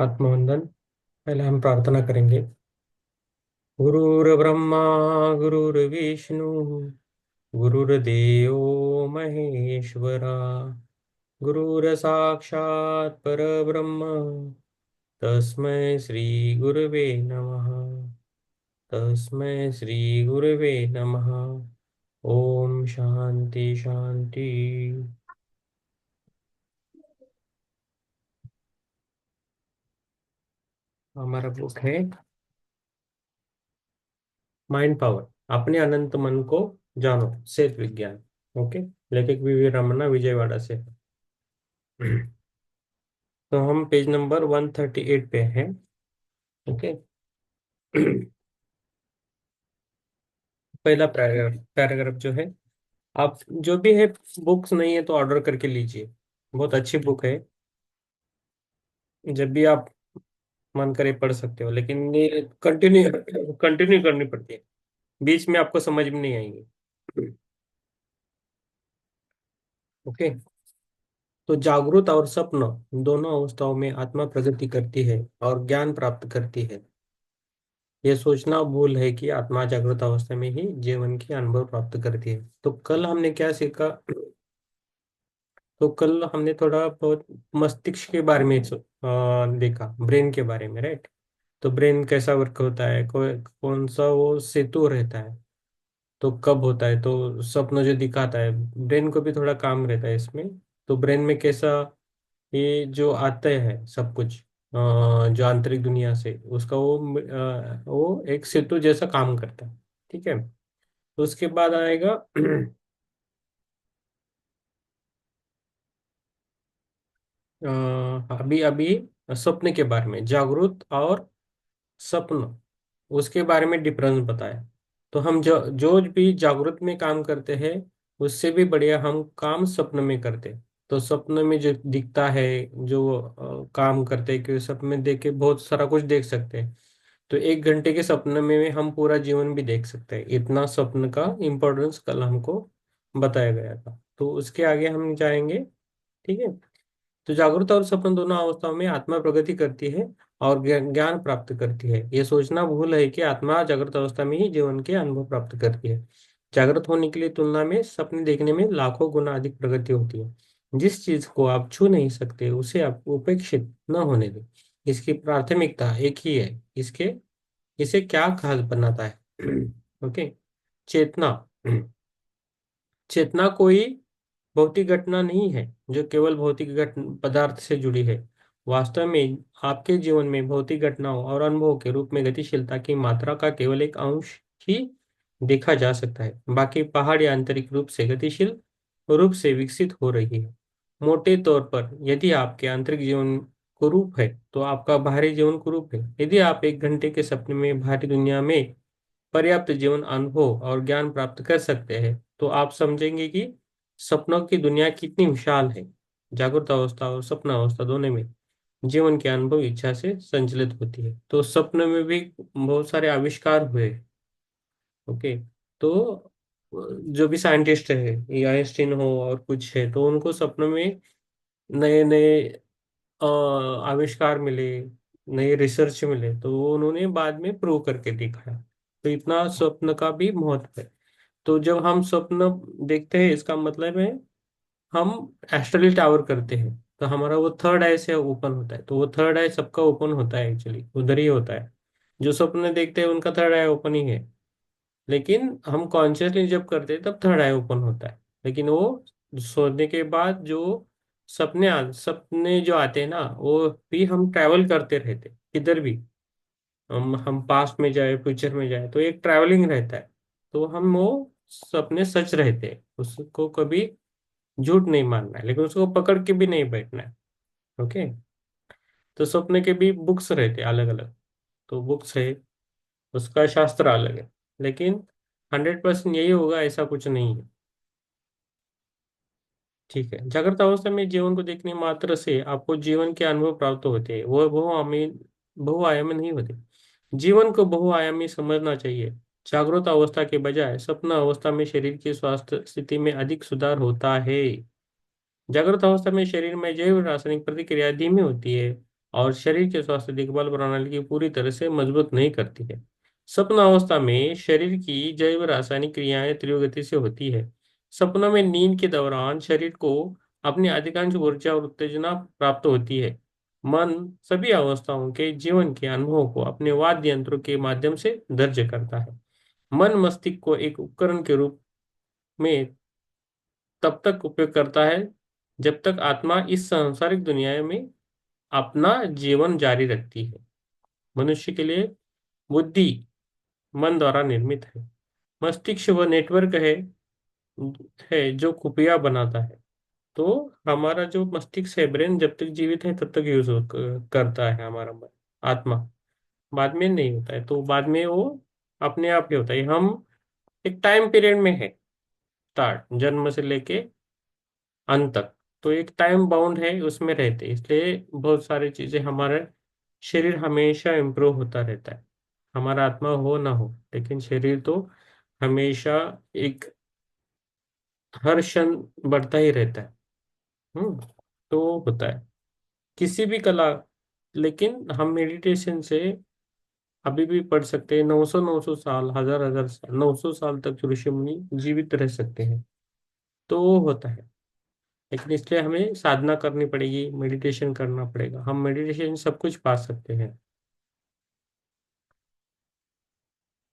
आत्मवंदन। पहले हम प्रार्थना करेंगे। गुरुर्ब्रह्मा गुरुर्विष्णु गुरुर्देव महेश्वरा गुरुर्साक्षात् परब्रह्म तस्मै श्री गुरवे नमः। तस्मै श्री गुरवे नमः। ओम शांति शांति। हमारा बुक है माइंड पावर, अपने अनंत मन को जानो, सेत विज्ञान। ओके। लेखक वी वी रमन्ना, विजयवाड़ा से। तो हम पेज नंबर 138 पे हैं। ओके। पहला पैराग्राफ पैराग्राफ जो है, आप जो भी है, बुक्स नहीं है तो ऑर्डर करके लीजिए। बहुत अच्छी बुक है। जब भी आप मन करे पढ़ सकते हो, लेकिन ये कंटिन्यू कंटिन्यू करनी पड़ती है। बीच में आपको समझ में नहीं आएंगी। ओके। तो जागृत और स्वप्न दोनों अवस्थाओं में आत्मा प्रगति करती है और ज्ञान प्राप्त करती है। यह सोचना भूल है कि आत्मा जागृत अवस्था में ही जीवन की अनुभव प्राप्त करती है। तो कल हमने क्या सीखा? तो कल हमने थोड़ा बहुत मस्तिष्क के बारे में देखा, ब्रेन के बारे में, राइट। तो ब्रेन कैसा वर्क होता है, कौन सा वो सेतु रहता है, तो कब होता है, तो सपना जो दिखाता है, ब्रेन को भी थोड़ा काम रहता है इसमें। तो ब्रेन में कैसा ये जो आते हैं सब कुछ, जो आंतरिक दुनिया से उसका वो एक सेतु जैसा काम करता है। ठीक है। तो उसके बाद आएगा अभी अभी सपने के बारे में, जागृत और सपन, उसके बारे में डिफरेंस बताया। तो हम जो जो भी जागृत में काम करते हैं, उससे भी बढ़िया हम काम सपन में करते हैं। तो सपने में जो दिखता है, जो काम करते हैं, कि सपने में देख के बहुत सारा कुछ देख सकते हैं। तो 1 घंटे के सपने में हम पूरा जीवन भी देख सकते हैं। इतना सपन का इम्पोर्टेंस कल हमको बताया गया था। तो उसके आगे हम जाएंगे। ठीक है। तो जागरूकता और सपन दोनों अवस्थाओं में आत्मा प्रगति करती है और ज्ञान प्राप्त करती है। यह सोचना भूल है कि आत्मा जागृत अवस्था में ही जीवन के अनुभव प्राप्त करती है। जागृत होने की लिए तुलना में सपने देखने में लाखों गुना अधिक प्रगति होती है। जिस चीज को आप छू नहीं सकते उसे आप उपेक्षित न होने दें। इसकी प्राथमिकता एक ही है। इसके इसे क्या खास बनाता है? ओके। चेतना। चेतना कोई भौतिक घटना नहीं है जो केवल भौतिक पदार्थ से जुड़ी है। वास्तव में आपके जीवन में भौतिक घटनाओं और अनुभवों के रूप में गतिशीलता की मात्रा का केवल एक अंश ही देखा जा सकता है। बाकी पहाड़ी आंतरिक रूप से गतिशील रूप से विकसित हो रही है। मोटे तौर पर यदि आपके आंतरिक जीवन कुरूप है तो आपका बाहरी जीवन कुरूप है। यदि आप 1 घंटे के सपने में बाहरी दुनिया में पर्याप्त जीवन अनुभव और ज्ञान प्राप्त कर सकते हैं, तो आप समझेंगे कि सपनों की दुनिया कितनी विशाल है। जागृत अवस्था और स्वप्न अवस्था दोनों में जीवन के अनुभव इच्छा से संचालित होती है। तो स्वप्न में भी बहुत सारे आविष्कार हुए। ओके। तो जो भी साइंटिस्ट है, ये आइंस्टीन हो और कुछ है, तो उनको सपनों में नए नए आविष्कार मिले, नए रिसर्च मिले, तो वो उन्होंने बाद में प्रूव करके दिखाया। तो इतना स्वप्न का भी महत्व है। तो जब हम स्वप्न देखते हैं, इसका मतलब है हम एस्ट्रल टावर करते हैं, तो हमारा वो थर्ड आई से ओपन होता है। तो वो थर्ड आई सबका ओपन होता है, एक्चुअली उधर ही होता है। जो स्वप्न देखते हैं उनका थर्ड आई ओपन ही है। लेकिन हम कॉन्शियसली जब करते हैं तब थर्ड आई ओपन होता है। लेकिन वो सोने के बाद जो सपने जो आते हैं ना, वो भी हम ट्रैवल करते रहते हैं, किधर भी। हम पास्ट में जाए, फ्यूचर में जाए, तो एक ट्रैवलिंग रहता है। तो हम वो सपने सच रहते हैं, उसको कभी झूठ नहीं मानना है, लेकिन उसको पकड़ के भी नहीं बैठना है। ओके। तो सपने के भी बुक्स रहते हैं अलग अलग। तो बुक्स है, उसका शास्त्र अलग है। लेकिन 100% यही होगा ऐसा कुछ नहीं है। ठीक है। जागृत अवस्था में जीवन को देखने मात्र से आपको जीवन के अनुभव प्राप्त होते हैं। वो बहुआयामी नहीं होते। जीवन को बहुआयामी समझना चाहिए। जागृत अवस्था के बजाय स्वप्न अवस्था में शरीर की स्वास्थ्य स्थिति में अधिक सुधार होता है। जागृत अवस्था में शरीर में जैव रासायनिक प्रतिक्रिया धीमी होती है। और शरीर के स्वास्थ्य देखभाल प्रणाली की पूरी तरह से मजबूत नहीं करती है। स्वप्न अवस्था में शरीर की जैव रासायनिक क्रियाएं तीव्र गति से होती है। सपनों में नींद के दौरान शरीर को अपनी अधिकांश ऊर्जा और उत्तेजना प्राप्त होती है। मन सभी अवस्थाओं के जीवन के अनुभवों को अपने वाद्य यंत्रों के माध्यम से दर्ज करता है। मन मस्तिष्क को एक उपकरण के रूप में तब तक उपयोग करता है जब तक आत्मा इस सांसारिक दुनिया में अपना जीवन जारी रखती है। मनुष्य के लिए बुद्धि मन द्वारा निर्मित है। मस्तिष्क वह नेटवर्क है जो खुफिया बनाता है। तो हमारा जो मस्तिष्क है, ब्रेन, जब तक जीवित है तब तक यूज करता है हमारा मन, आत्मा। बाद में नहीं होता है, तो बाद में वो अपने आप ही होता है। हम एक टाइम पीरियड में है, स्टार्ट जन्म से लेके अंत तक, तो एक टाइम बाउंड है उसमें रहते हैं। इसलिए बहुत सारी चीजें, हमारे शरीर हमेशा इम्प्रूव होता रहता है, हमारा आत्मा हो ना हो, लेकिन शरीर तो हमेशा एक हर क्षण बढ़ता ही रहता है। तो होता है किसी भी कला। लेकिन हम मेडिटेशन से अभी भी पढ़ सकते हैं, 900 900 साल, हजार हजार साल, 900 साल तक ऋषि मुनि जीवित रह सकते हैं। तो वो होता है। लेकिन इसलिए हमें साधना करनी पड़ेगी, मेडिटेशन करना पड़ेगा। हम मेडिटेशन सब कुछ पा सकते हैं।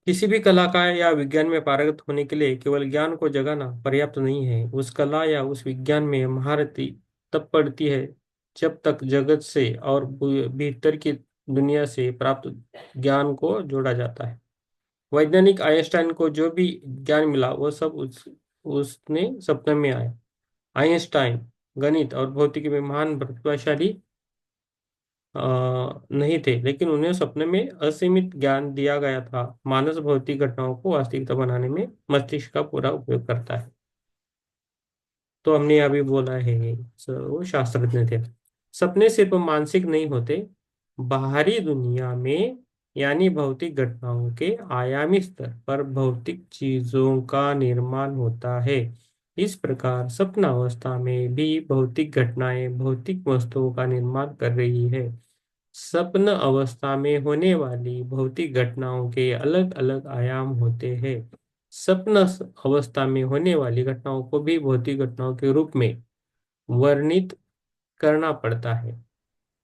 किसी भी कला का या विज्ञान में पारंगत होने के लिए केवल ज्ञान को जगाना पर्याप्त नहीं है। उस कला या उस विज्ञान में महारती तब पड़ती है जब तक जगत से और भीतर की दुनिया से प्राप्त ज्ञान को जोड़ा जाता है। वैज्ञानिक आइंस्टाइन को जो भी ज्ञान मिला वो सब उसने सपने में आया। आइंस्टाइन गणित और भौतिकी में महान प्रतिभाशाली अ, नहीं थे, लेकिन उन्हें सपने में असीमित ज्ञान दिया गया था। मानस भौतिक घटनाओं को वास्तविकता बनाने में मस्तिष्क का पूरा उपयोग करता है। तो हमने अभी बोला है वो शास्त्रज्ञ थे। सपने सिर्फ मानसिक नहीं होते, बाहरी दुनिया में यानी भौतिक घटनाओं के आयामी स्तर पर भौतिक चीजों का निर्माण होता है। इस प्रकार स्वप्न अवस्था में भी भौतिक घटनाएं भौतिक वस्तुओं का निर्माण कर रही है। स्वप्न अवस्था में होने वाली भौतिक घटनाओं के अलग अलग आयाम होते हैं। स्वप्न अवस्था में होने वाली घटनाओं को भी भौतिक घटनाओं के रूप में वर्णित करना पड़ता है।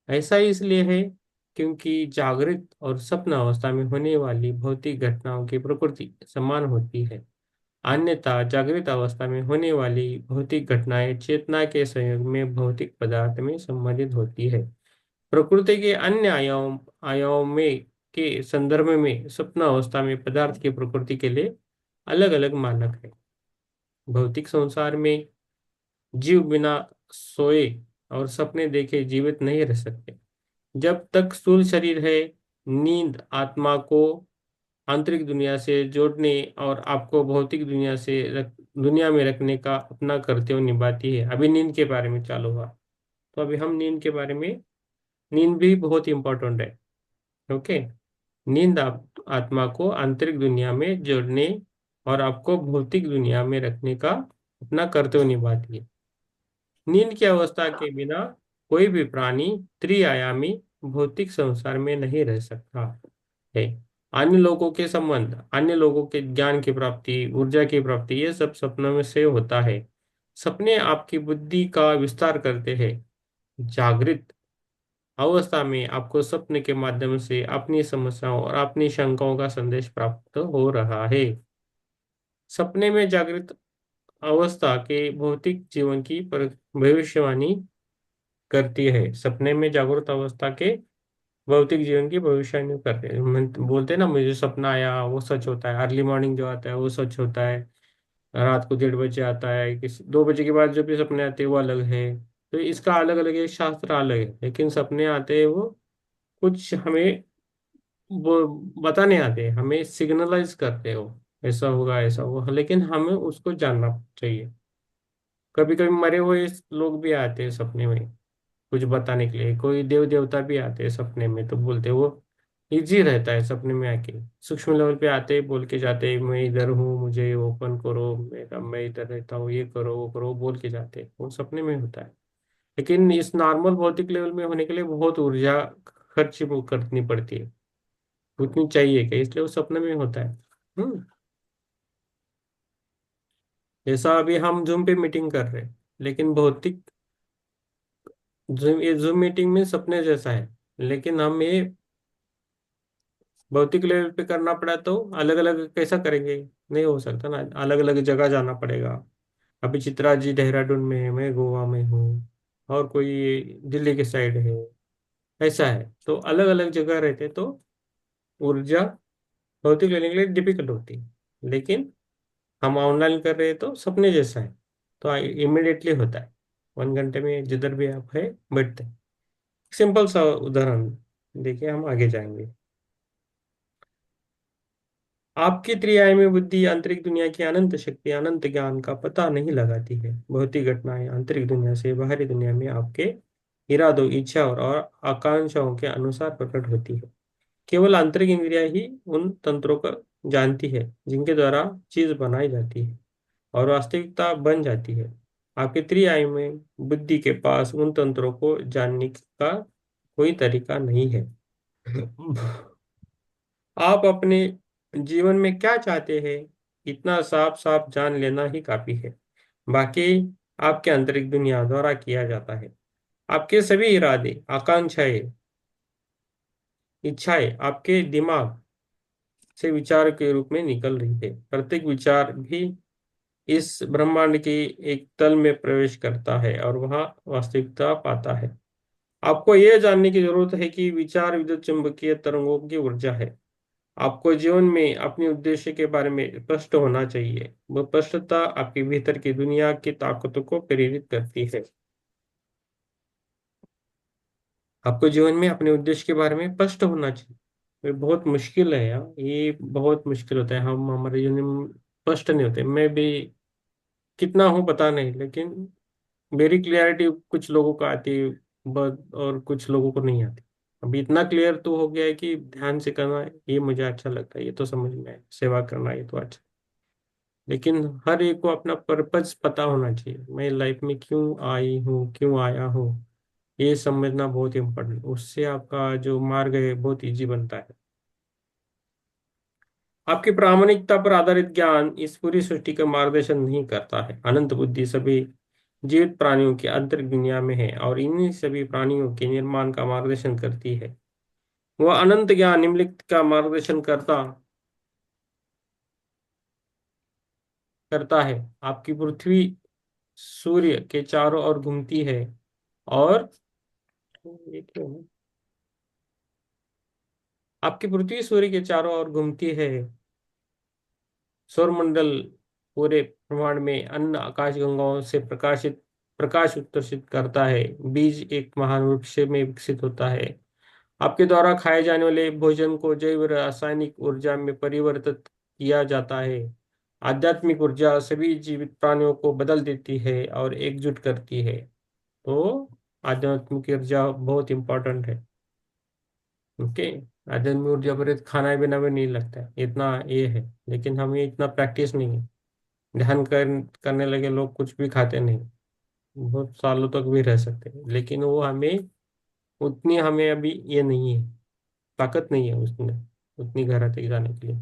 ऐसा इसलिए है क्योंकि जागृत और स्वप्न अवस्था में होने वाली भौतिक घटनाओं की प्रकृति समान होती है। अन्यथा जागृत अवस्था में होने वाली भौतिक घटनाएं चेतना के संयोग में भौतिक पदार्थ में संबंधित होती है। प्रकृति के अन्य आयाम में के संदर्भ में स्वप्न अवस्था में पदार्थ की प्रकृति के लिए अलग अलग मानक है। भौतिक संसार में जीव बिना सोए और सपने देखे जीवित नहीं रह सकते। जब तक स्थूल शरीर है, नींद आत्मा को आंतरिक दुनिया से जोड़ने और आपको भौतिक दुनिया में रखने का अपना कर्तव्य निभाती है। अभी नींद के बारे में चालू हुआ, तो अभी हम नींद के बारे में, नींद भी बहुत इंपॉर्टेंट है। ओके। नींद आत्मा को आंतरिक दुनिया में जोड़ने और आपको भौतिक दुनिया में रखने का अपना कर्तव्य निभाती है। नींद की अवस्था के बिना कोई भी प्राणी त्रिआयामी भौतिक संसार में नहीं रह सकता है। अन्य लोगों के संबंध, अन्य लोगों के ज्ञान की प्राप्ति, ऊर्जा की प्राप्ति, ये सब सपनों में से होता है। सपने आपकी बुद्धि का विस्तार करते हैं। जागृत अवस्था में आपको स्वप्न के माध्यम से अपनी समस्याओं और अपनी शंकाओं का संदेश प्राप्त हो रहा है। सपने में जागृत अवस्था के भौतिक जीवन की भविष्यवाणी करती है। सपने में जागृत अवस्था के भौतिक जीवन की भविष्यवाणी करते हैं। बोलते हैं ना, मुझे सपना आया, वो सच होता है। अर्ली मॉर्निंग जो आता है वो सच होता है। रात को 1:30 बजे आता है, किसी 2 बजे के बाद जो भी सपने आते हैं वो अलग है। तो इसका अलग अलग एक शास्त्र अलग है, लेकिन सपने आते हैं वो कुछ हमें वो बताने आते हैं, हमें सिग्नलाइज करते हो ऐसा होगा ऐसा होगा, लेकिन हमें उसको जानना चाहिए। कभी कभी मरे हुए लोग भी आते हैं सपने में कुछ बताने के लिए, कोई देव देवता भी आते हैं सपने में, तो बोलते हैं वो। इजी रहता है सपने में आके, सूक्ष्म लेवल पे आते हैं, बोल के जाते हैं मैं इधर हूँ, मुझे ओपन करो, मैं इधर रहता हूँ, ये करो वो करो, बोल के जाते हैं। वो सपने में होता है। लेकिन इस नॉर्मल भौतिक लेवल में होने के लिए बहुत ऊर्जा खर्च वो करनी पड़ती है, उतनी चाहिए क्या, इसलिए वो सपने में होता है। हम्म। जैसा अभी हम जूम पे मीटिंग कर रहे हैं, लेकिन भौतिक जूम, ये जूम मीटिंग में सपने जैसा है, लेकिन हम ये भौतिक लेवल पे करना पड़ा तो अलग अलग कैसा करेंगे, नहीं हो सकता ना, अलग अलग जगह जाना पड़ेगा। अभी चित्रा जी देहरादून में है, मैं गोवा में हूँ, और कोई दिल्ली के साइड है, ऐसा है, तो अलग अलग जगह रहते तो ऊर्जा भौतिक लेने के लिए डिफिकल्ट होती है। लेकिन हम ऑनलाइन कर रहे हैं तो सपने जैसा है, तो इमिडिएटली होता है, 1 घंटे में जिधर भी आप है बैठते हैं। सिंपल सा उदाहरण देखिए, हम आगे जाएंगे। आपकी त्रिआयामी बुद्धि आंतरिक दुनिया की अनंत शक्ति, अनंत ज्ञान का पता नहीं लगाती है। भौतिक घटनाएं आंतरिक दुनिया से बाहरी दुनिया में आपके इरादों, इच्छा और आकांक्षाओं के अनुसार प्रकट होती है। केवल आंतरिक इंद्रियां ही उन तंत्रों को जानती है जिनके द्वारा चीज बनाई जाती है और वास्तविकता बन जाती है। आपके त्रिआयामी बुद्धि के पास उन तंत्रों को जानने का कोई तरीका नहीं है। आप अपने जीवन में क्या चाहते हैं, इतना साफ साफ जान लेना ही काफी है। बाकी आपके आंतरिक दुनिया द्वारा किया जाता है। आपके सभी इरादे, आकांक्षाएं, इच्छाएं आपके दिमाग से विचार के रूप में निकल रही है। प्रत्येक विचार भी इस ब्रह्मांड के एक तल में प्रवेश करता है और वहां वास्तविकता पाता है। आपको यह जानने की जरूरत है कि विचार विद्युत चुंबकीय तरंगों की ऊर्जा है। आपको जीवन में अपने उद्देश्य के बारे में स्पष्ट होना चाहिए। वह स्पष्टता आपके भीतर की दुनिया की ताकतों को प्रेरित करती है। आपको जीवन में अपने उद्देश्य के बारे में स्पष्ट होना चाहिए। ये बहुत मुश्किल है यार, ये बहुत मुश्किल होता है, हम हमारे जीवन में स्पष्ट नहीं होते। मैं भी कितना हूँ पता नहीं, लेकिन मेरी क्लियरिटी कुछ लोगों को आती है, और कुछ लोगों को नहीं आती। अभी इतना क्लियर तो हो गया है कि ध्यान से करना ये मुझे अच्छा लगता है, ये तो समझ में है, सेवा करना ये तो अच्छा। लेकिन हर एक को अपना पर्पस पता होना चाहिए, मैं लाइफ में क्यों आई हूँ, क्यों आया हूँ, ये समझना बहुत इम्पोर्टेंट। उससे आपका जो मार्ग है बहुत इजी बनता है। आपकी प्रामाणिकता पर आधारित ज्ञान इस पूरी सृष्टि का मार्गदर्शन नहीं करता है। अनंत बुद्धि सभी जीवित प्राणियों की आंतरिक दुनिया में है और इन्हीं सभी प्राणियों के निर्माण का मार्गदर्शन करती है। वह अनंत ज्ञान निम्नलिखित का मार्गदर्शन करता है। आपकी पृथ्वी सूर्य के चारों ओर घूमती है, और ये क्यों है? आपकी पृथ्वी सूर्य के चारों ओर घूमती है। सौरमंडल पूरे ब्रह्मांड में अन्य आकाश गंगाओं से प्रकाश उत्सर्जित करता है। बीज एक महान वृक्ष में विकसित होता है। आपके द्वारा खाए जाने वाले भोजन को जैव रासायनिक ऊर्जा में परिवर्तित किया जाता है। आध्यात्मिक ऊर्जा सभी जीवित प्राणियों को बदल देती है और एकजुट करती है। तो आध्यात्मिक ऊर्जा बहुत इंपॉर्टेंट है। ओके। आध्यात्मिक ऊर्जा पर खाना बिना भी नहीं लगता है, इतना ये है। लेकिन हमें इतना प्रैक्टिस नहीं है। करने लगे लोग कुछ भी खाते नहीं, बहुत सालों तक भी रह सकते हैं, लेकिन वो हमें उतनी, हमें अभी ये नहीं है, ताकत नहीं है उसमें उतनी गहराई तक जाने के लिए।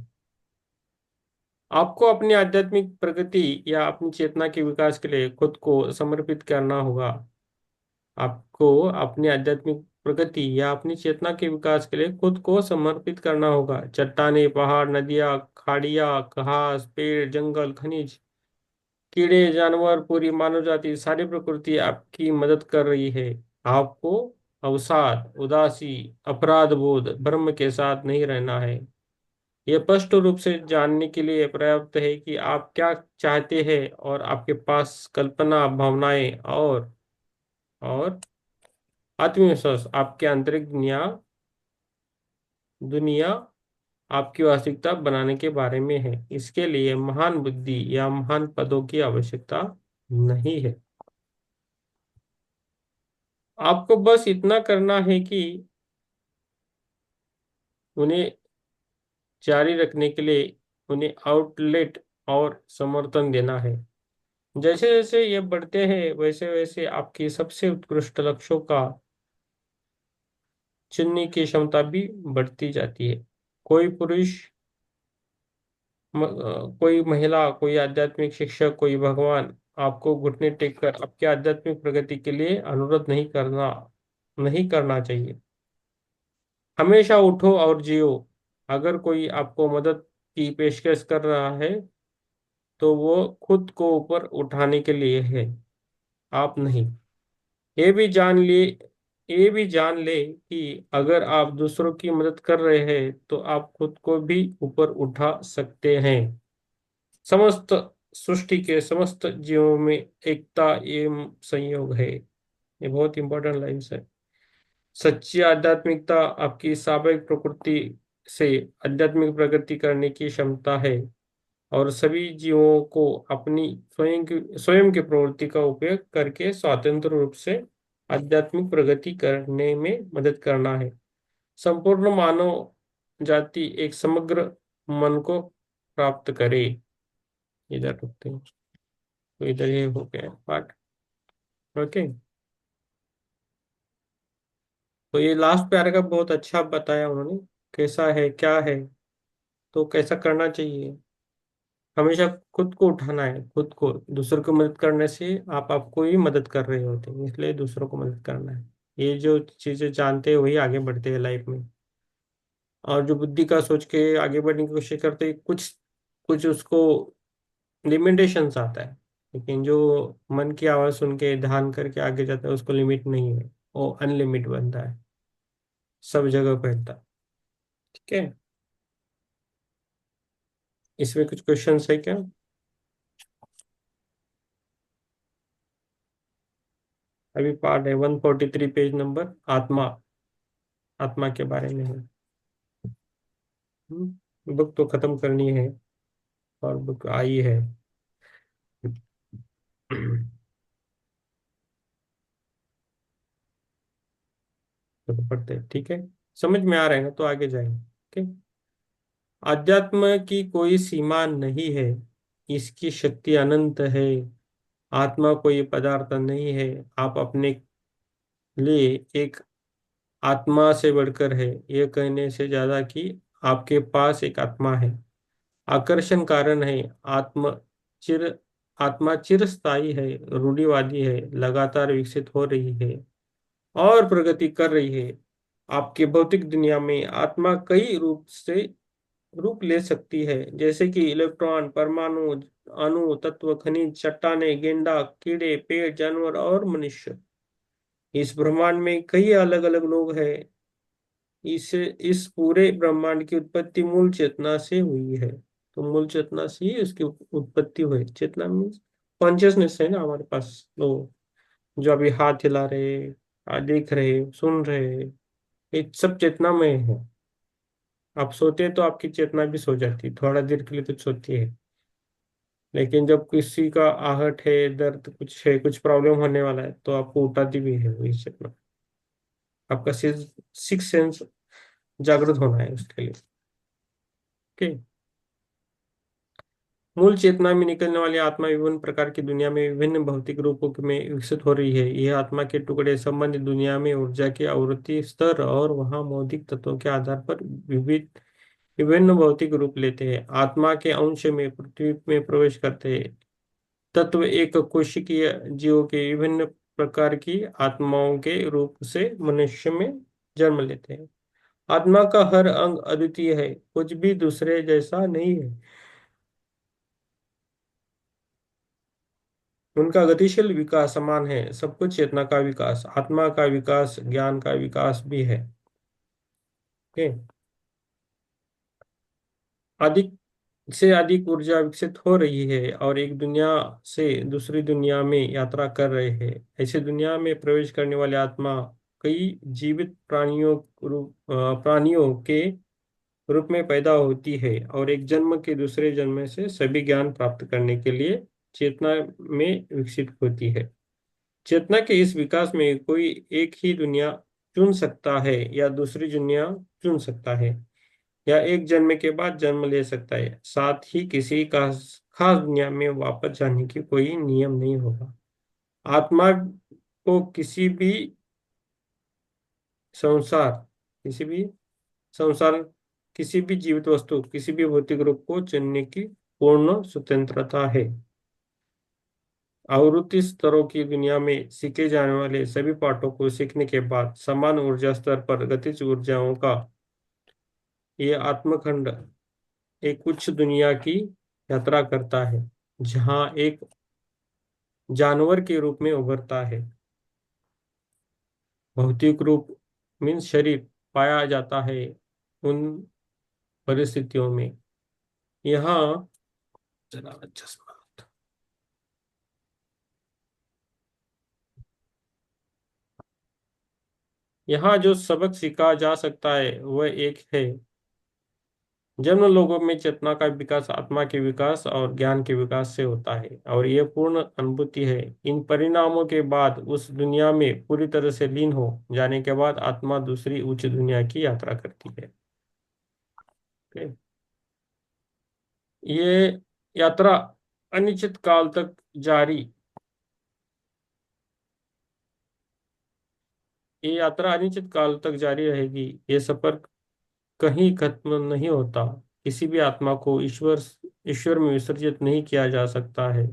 आपको अपनी आध्यात्मिक प्रगति या अपनी चेतना के विकास के लिए खुद को समर्पित करना होगा। आपको अपनी आध्यात्मिक प्रगति या अपनी चेतना के विकास के लिए खुद को समर्पित करना होगा। चट्टानें, पहाड़, नदियाँ, खाड़ियाँ, घास, पेड़, जंगल, खनिज, कीड़े, जानवर, पूरी मानव जाति, सारी प्रकृति आपकी मदद कर रही है। आपको अवसाद, उदासी, अपराध बोध, भ्रम के साथ नहीं रहना है। यह स्पष्ट रूप से जानने के लिए पर्याप्त है कि आप क्या चाहते हैं, और आपके पास कल्पना, भावनाएं और आत्मविश्वास आपके आंतरिक दुनिया दुनिया आपकी वास्तविकता बनाने के बारे में है। इसके लिए महान बुद्धि या महान पदों की आवश्यकता नहीं है। आपको बस इतना करना है कि उन्हें जारी रखने के लिए उन्हें आउटलेट और समर्थन देना है। जैसे जैसे ये बढ़ते हैं वैसे वैसे आपकी सबसे उत्कृष्ट लक्ष्यों का चुनने की क्षमता भी बढ़ती जाती है। कोई पुरुष, कोई महिला, कोई आध्यात्मिक शिक्षक, कोई भगवान आपको घुटने टेक कर आपके आध्यात्मिक प्रगति के लिए अनुरोध नहीं करना चाहिए। हमेशा उठो और जियो। अगर कोई आपको मदद की पेशकश कर रहा है तो वो खुद को ऊपर उठाने के लिए है, आप नहीं। ये भी जान ले ये भी जान ले कि अगर आप दूसरों की मदद कर रहे हैं तो आप खुद को भी ऊपर उठा सकते हैं। समस्त सृष्टि के समस्त जीवों में एकता एवं संयोग है। ये बहुत इंपॉर्टेंट लाइन्स है। सच्ची आध्यात्मिकता आपकी स्वाभाविक प्रकृति से आध्यात्मिक प्रगति करने की क्षमता है और सभी जीवों को अपनी स्वयं की प्रवृत्ति का उपयोग करके स्वतंत्र रूप से आध्यात्मिक प्रगति करने में मदद करना है। संपूर्ण मानव जाति एक समग्र मन को प्राप्त करे। इधर रुकते हैं। तो इधर ये हो गया पार्ट। ओके। तो ये लास्ट पैराग्राफ बहुत अच्छा बताया उन्होंने, कैसा है क्या है, तो कैसा करना चाहिए। हमेशा खुद को उठाना है, खुद को। दूसरों को मदद करने से आप आपको ही मदद कर रहे होते हैं, इसलिए दूसरों को मदद करना है। ये जो चीजें जानते हैं वही आगे बढ़ते हैं लाइफ में। और जो बुद्धि का सोच के आगे बढ़ने की कोशिश करते हैं, कुछ कुछ उसको लिमिटेशंस आता है। लेकिन जो मन की आवाज सुन के ध्यान करके आगे जाता है उसको लिमिट नहीं है, वो अनलिमिट बनता है, सब जगह फैलता है। ठीक है। इसमें कुछ क्वेश्चंस है क्या? अभी पार्ट है 143, पेज नंबर आत्मा। आत्मा के बारे में है। बुक तो खत्म करनी है, और बुक आई है। तो पढ़ते हैं, ठीक है। समझ में आ रहा है ना, तो आगे जाएंगे। ठीक। अध्यात्म की कोई सीमा नहीं है, इसकी शक्ति अनंत है। आत्मा कोई पदार्थ नहीं है, आप अपने लिए एक आत्मा से बढ़कर है, यह कहने से ज्यादा कि आपके पास एक आत्मा है। आकर्षण कारण है। चिर आत्मा चिरस्थायी है, रूढ़िवादी है, लगातार विकसित हो रही है और प्रगति कर रही है। आपके भौतिक दुनिया में आत्मा कई रूप ले सकती है, जैसे कि इलेक्ट्रॉन, परमाणु, अणु, तत्व, खनिज, चट्टाने, गेंडा, कीड़े, पेड़, जानवर और मनुष्य। इस ब्रह्मांड में कई अलग अलग लोग हैं। इस पूरे ब्रह्मांड की उत्पत्ति मूल चेतना से हुई है। तो मूल चेतना से ही उसकी उत्पत्ति हुई। चेतना मीन्स कॉन्शियसनेस है ना हमारे पास। तो जो अभी हाथ हिला रहे, देख रहे, सुन रहे, ये सब चेतना में है। आप सोते हैं तो आपकी चेतना भी सो जाती है, थोड़ा देर के लिए तो सोती है। लेकिन जब किसी का आहट है, दर्द कुछ है, कुछ प्रॉब्लम होने वाला है, तो आपको उठाती भी है वही चेतना। आपका सिक्स सेंस जागृत होना है उसके लिए। ओके। मूल चेतना में निकलने वाली आत्मा विभिन्न प्रकार की दुनिया में विभिन्न भौतिक रूपों में विकसित हो रही है। यह आत्मा के टुकड़े संबंधित दुनिया में ऊर्जा के आवृत्ति स्तर और वहां मौलिक तत्वों के आधार पर विविध विभिन्न भौतिक रूप लेते हैं। आत्मा के अंश में पृथ्वी में प्रवेश करते हैं। तत्व एक कोशिकीय जीवों के विभिन्न प्रकार की आत्माओं के रूप से मनुष्य में जन्म लेते हैं। आत्मा का हर अंग अद्वितीय है, कुछ भी दूसरे जैसा नहीं है। उनका गतिशील विकास समान है। सब कुछ चेतना का विकास, आत्मा का विकास, ज्ञान का विकास भी है। ठीक। अधिक से अधिक ऊर्जा विकसित हो रही है और एक दुनिया से दूसरी दुनिया में यात्रा कर रहे हैं। ऐसी दुनिया में प्रवेश करने वाली आत्मा कई जीवित प्राणियों के रूप में पैदा होती है और एक जन्म के दूसरे जन्म से सभी ज्ञान प्राप्त करने के लिए चेतना में विकसित होती है। चेतना के इस विकास में कोई एक ही दुनिया चुन सकता है या दूसरी दुनिया चुन सकता है, या एक जन्म के बाद जन्म ले सकता है। साथ ही किसी का खास दुनिया में वापस जाने की कोई नियम नहीं होगा। आत्मा को संसार किसी भी संसार किसी भी जीवित वस्तु, किसी भी भौतिक रूप को चुनने की पूर्ण स्वतंत्रता है। आवृत्ति स्तरों की दुनिया में सीखे जाने वाले सभी पाठों को सीखने के बाद समान ऊर्जा स्तर पर गतिज ऊर्जाओं का ये आत्मखंड एक उच्च दुनिया की यात्रा करता है, जहां एक जानवर के रूप में उभरता है। भौतिक रूप मीन्स शरीर पाया जाता है उन परिस्थितियों में। यहाँ जरा चश्मा, यहाँ जो सबक सीखा जा सकता है वह एक है, जन्म लोगों में चेतना का विकास आत्मा के विकास और ज्ञान के विकास से होता है, और यह पूर्ण अनुभूति है। इन परिणामों के बाद उस दुनिया में पूरी तरह से लीन हो जाने के बाद आत्मा दूसरी उच्च दुनिया की यात्रा करती है। ओके? ये यात्रा अनिश्चित काल तक जारी ये यात्रा अनिश्चित काल तक जारी रहेगी। ये सफर कहीं खत्म नहीं होता। किसी भी आत्मा को ईश्वर में विसर्जित नहीं किया जा सकता है।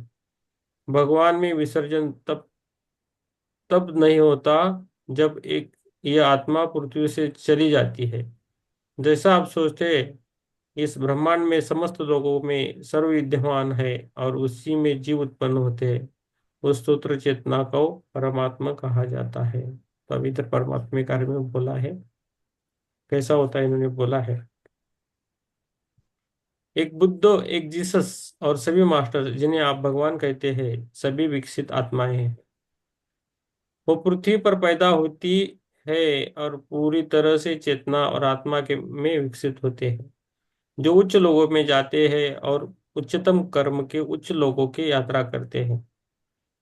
भगवान में विसर्जन तब तब नहीं होता जब एक ये आत्मा पृथ्वी से चली जाती है। जैसा आप सोचते हैं, इस ब्रह्मांड में समस्त लोगों में सर्व विद्यमान है और उसी में जीव उत्पन्न होते हैं। उस सूत्र चेतना को परमात्मा कहा जाता है। तो अभी तक परमात्मा के बारे में बोला है, कैसा होता है इन्होंने बोला है। एक बुद्ध, एक जीसस और सभी मास्टर जिन्हें आप भगवान कहते हैं, सभी विकसित आत्माएं हैं। वो पृथ्वी पर पैदा होती है और पूरी तरह से चेतना और आत्मा के में विकसित होते हैं, जो उच्च लोगों में जाते हैं और उच्चतम कर्म के उच्च लोगों की यात्रा करते हैं।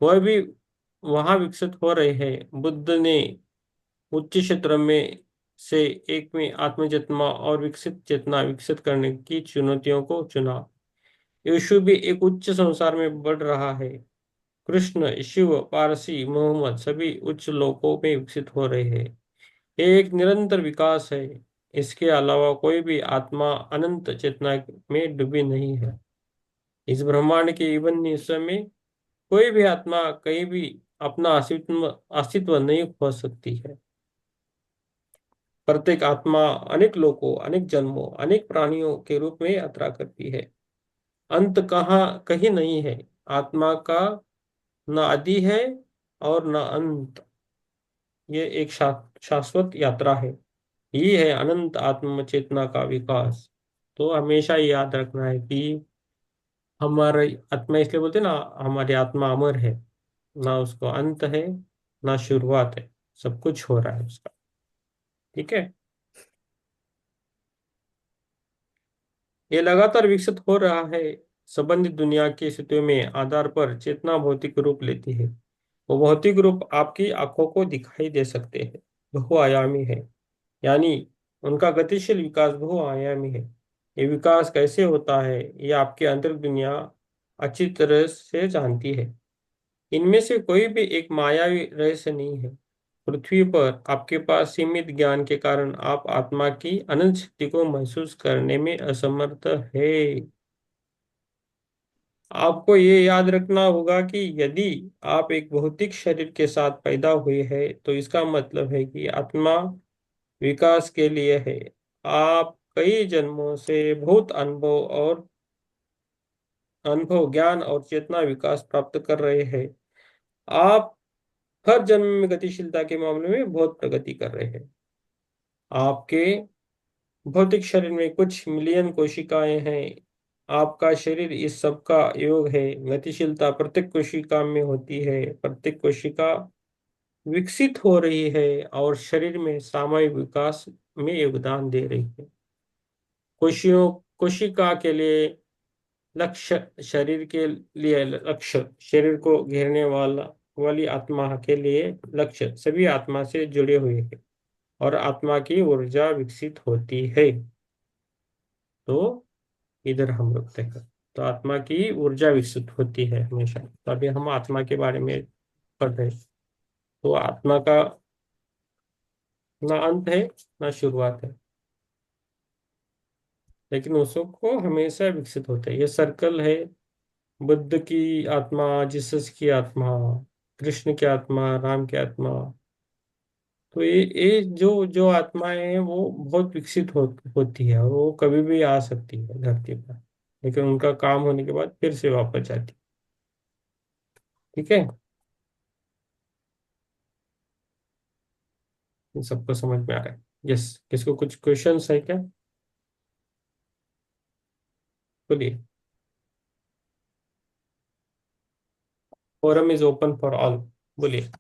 वह भी वहां विकसित हो रहे हैं। बुद्ध ने उच्च क्षेत्र में से एक में आत्म चेतना और विकसित चेतना विकसित करने की चुनौतियों को चुना। यीशु भी एक उच्च संसार में बढ़ रहा है। कृष्ण, शिव, पारसी, मोहम्मद सभी उच्च लोकों में विकसित हो रहे हैं। ये एक निरंतर विकास है। इसके अलावा कोई भी आत्मा अनंत चेतना में डूबी नहीं है। इस ब्रह्मांड के इवन हिस्से में कोई भी आत्मा कहीं भी अपना अस्तित्व अस्तित्व नहीं खो सकती है। प्रत्येक आत्मा अनेक लोकों, अनेक जन्मों, अनेक प्राणियों के रूप में यात्रा करती है। अंत कहाँ कहीं नहीं है। आत्मा का न आदि है और न अंत। ये एक शाश्वत यात्रा है। ये है अनंत आत्म चेतना का विकास। तो हमेशा ये याद रखना है कि हमारी आत्मा, इसलिए बोलते हैं ना, हमारी आत्मा अमर है। ना उसको अंत है, ना शुरुआत है। सब कुछ हो रहा है उसका। ठीक है। ये लगातार विकसित हो रहा है। संबंधित दुनिया की स्थितियों में आधार पर चेतना भौतिक रूप लेती है। वो भौतिक रूप आपकी आंखों को दिखाई दे सकते हैं, बहुआयामी है। यानी उनका गतिशील विकास बहुआयामी है। ये विकास कैसे होता है, ये आपकी आंतरिक दुनिया अच्छी तरह से जानती है। इनमें से कोई भी एक मायावी रहस्य नहीं है। पृथ्वी पर आपके पास सीमित ज्ञान के कारण आप आत्मा की अनंत शक्ति को महसूस करने में असमर्थ है। आपको ये याद रखना होगा कि यदि आप एक भौतिक शरीर के साथ पैदा हुए हैं, तो इसका मतलब है कि आत्मा विकास के लिए है। आप कई जन्मों से बहुत अनुभव, ज्ञान और चेतना विकास प्राप्त कर रहे हैं। आप हर जन्म में गतिशीलता के मामले में बहुत प्रगति कर रहे हैं। आपके भौतिक शरीर में कुछ मिलियन कोशिकाएं हैं। आपका शरीर इस सब का योग है। गतिशीलता प्रत्येक कोशिका में होती है। प्रत्येक कोशिका विकसित हो रही है और शरीर में सामूहिक विकास में योगदान दे रही है। कोशियों कोशिका के लिए लक्ष्य, शरीर के लिए लक्ष्य, शरीर को घेरने वाली आत्मा के लिए लक्ष्य सभी आत्मा से जुड़े हुए हैं और आत्मा की ऊर्जा विकसित होती है। तो इधर हम रुकते हैं। तो आत्मा की ऊर्जा विकसित होती है हमेशा। तो अभी हम आत्मा के बारे में पढ़ रहे हैं। तो आत्मा का ना अंत है ना शुरुआत है, लेकिन उसको हमेशा विकसित होता है। ये सर्कल है। बुद्ध की आत्मा, जीसस की आत्मा, कृष्ण की आत्मा, राम की आत्मा। तो ये जो जो आत्माएं हैं वो बहुत विकसित होती है, और वो कभी भी आ सकती है धरती पर, लेकिन उनका काम होने के बाद फिर से वापस जाती है। ठीक है। इन सबको समझ में आ रहा है? यस। किसको कुछ क्वेश्चंस है क्या? बोलिए। Forum is open for all. बोलिए।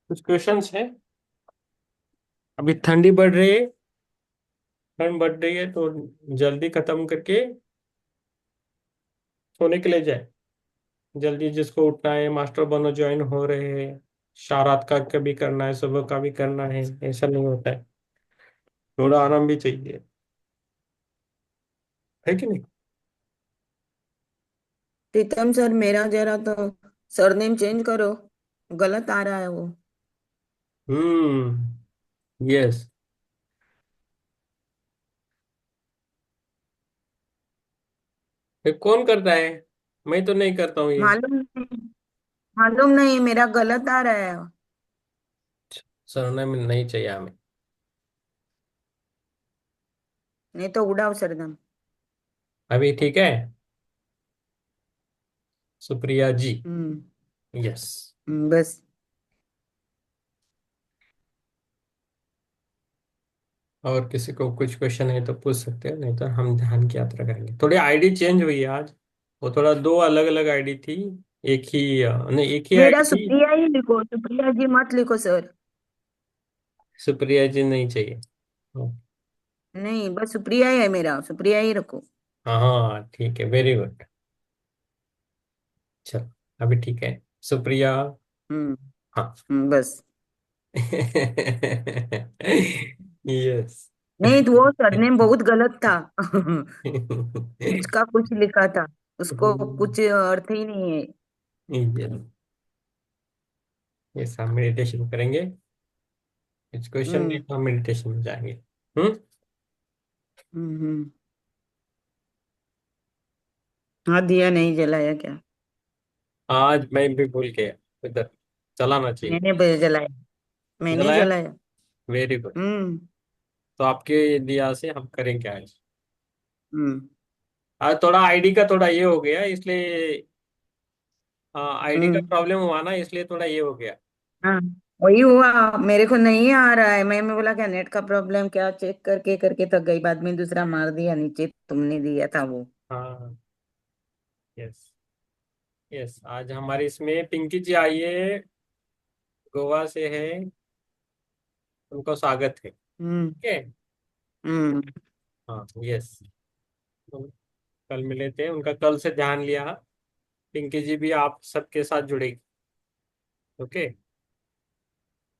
कुछ क्वेश्चंस है? अभी ठंडी बढ़ रही है, ठंड बढ़ रही है, तो जल्दी खत्म करके सोने के लिए जाए। जल्दी जिसको उठना है, मास्टर बनो ज्वाइन हो रहे हैं, रात का कभी करना है, सुबह का भी करना है, ऐसा नहीं होता है। थोड़ा आराम भी चाहिए, है कि नहीं? प्रीतम सर, मेरा जरा तो सरनेम चेंज करो, गलत आ रहा है वो। यस। ये कौन करता है? मैं तो नहीं करता हूँ ये। मालूम नहीं, मालूम नहीं, मेरा गलत आ रहा है। सरनेम नहीं चाहिए हमें। नहीं तो उड़ाओ सरदम। अभी ठीक है। सुप्रिया जी। हम्म। यस। बस। और किसी को कुछ क्वेश्चन है तो पूछ सकते हैं, नहीं तो हम ध्यान की यात्रा करेंगे। थोड़ी आईडी चेंज हुई है आज। वो थोड़ा दो अलग अलग आईडी थी। एक ही नहीं, एक ही मेरा आईडी थी। सुप्रिया ही लिखो, सुप्रिया जी मत लिखो सर। सुप्रिया जी नहीं चाहिए। नहीं, बस सुप्रिया ही है, मेरा सुप्रिया ही रखो। हाँ हाँ, ठीक है, वेरी गुड। चलो, अभी ठीक है। सुप्रिया। हम्म। हाँ। बस। यस। नहीं तो वो सरनेम बहुत गलत था। कुछ का कुछ लिखा था, उसको कुछ अर्थ ही नहीं है। यस, हम मेडिटेशन करेंगे। कुछ क्वेश्चन नहीं हम्म। तो हम मेडिटेशन में जाएंगे। हम्म। हम्म। हाँ, दिया नहीं जलाया क्या? आज मैं भी भूल गया। उधर चलाना चाहिए। मैंने जलाया, मैंने जलाया। जलाया। Very good. हम्म। तो आपके दिया से हम करेंगे आज। हम्म। आज थोड़ा आईडी का थोड़ा ये हो गया, इसलिए आईडी का हम्म। प्रॉब्लम हुआ ना, इसलिए थोड़ा ये हो गया। हाँ, वही हुआ। मेरे को नहीं आ रहा है, मैं बोला क्या नेट का प्रॉब्लम, क्या चेक करके करके थक गई, बाद में दूसरा मार दिया नीचे, तुमने दिया था वो। हाँ। यस। यस, आज हमारे इसमें पिंकी जी आई है, गोवा से है। उनको स्वागत है। हम्म। ठीक है। हम्म। हाँ। यस। कल मिले थे, उनका कल से ध्यान लिया। पिंकी जी भी आप सबके साथ जुड़ेगी। ओके।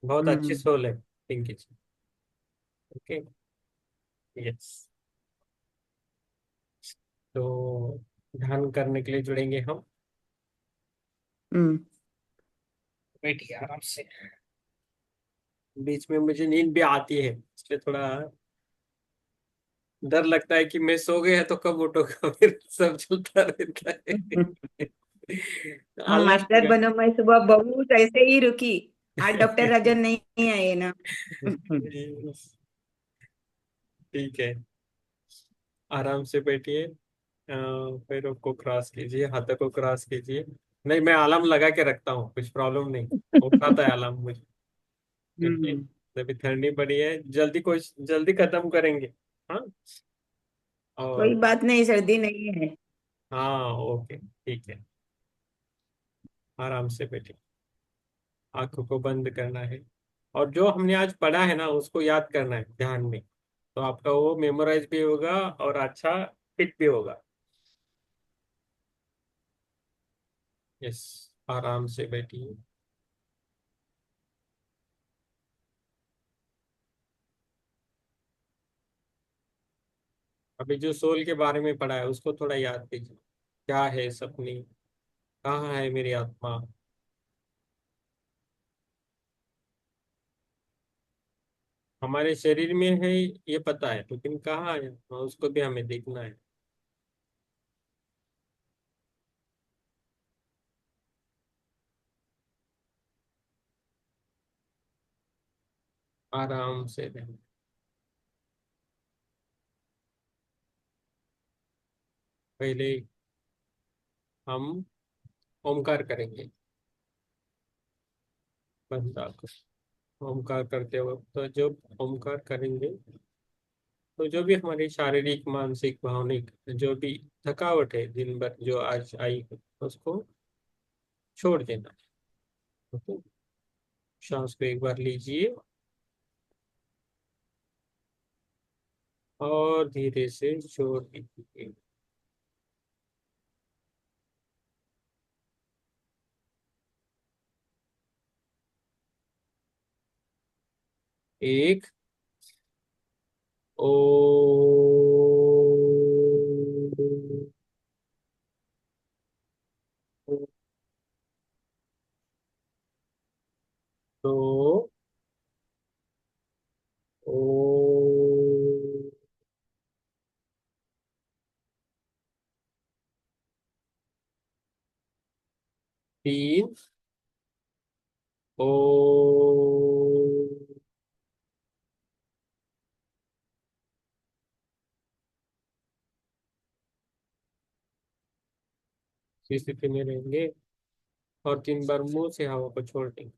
बहुत अच्छी हम्म। सोल है पिंकी जी। ओके। यस। तो ध्यान करने के लिए जुड़ेंगे हम। हम्म। बैठिए आराम से। बीच में मुझे नींद भी आती है, इसलिए थोड़ा डर लगता है कि मैं सो गया तो कब उठूंगा। फिर सब चलता रहता है। अलार्म मास्टर लगा। बनो, मैं सुबह बहुत ऐसे ही रुकी। आज डॉक्टर राजन नहीं आए ना। ठीक है। आराम से बैठिए। पैरों को क्रॉस कीजिए, हाथों को क्रॉस कीजिए। नहीं, मैं अलार्म लगा के रखता हूँ, कुछ प्रॉब्लम नहीं। उठाता है अलार्म मुझे। क्योंकि हम्म। अभी ठंडी पड़ी है, जल्दी कुछ जल्दी खत्म करेंगे। हाँ। कोई और बात नहीं, सर्दी नहीं है। हाँ, ओके, ठीक है। आराम से बैठिए। आंखों को बंद करना है, और जो हमने आज पढ़ा है ना उसको याद करना है ध्यान में, तो आपका वो मेमोराइज भी होगा और अच्छा फिट भी होगा। यस, आराम से बैठिए। अभी जो सोल के बारे में पढ़ा है उसको थोड़ा याद कीजिए। क्या है सपने, कहाँ है मेरी आत्मा। हमारे शरीर में है ये पता है, लेकिन कहाँ है उसको भी हमें देखना है। आराम से रहें। पहले हम ओमकार करेंगे, बंदा को। ओमकार करते वक्त तो जब ओमकार करेंगे तो जो भी हमारी शारीरिक मानसिक भावनिक जो भी थकावट है दिन भर जो आज आई है उसको छोड़ देना। ओके। सांस को एक बार लीजिए और धीरे से छोड़ दीजिए। एक। ओ। दो। ओ। तीन। ओ। इस स्थिति में रहेंगे और 3 बार मुंह से हवा को छोड़ देंगे।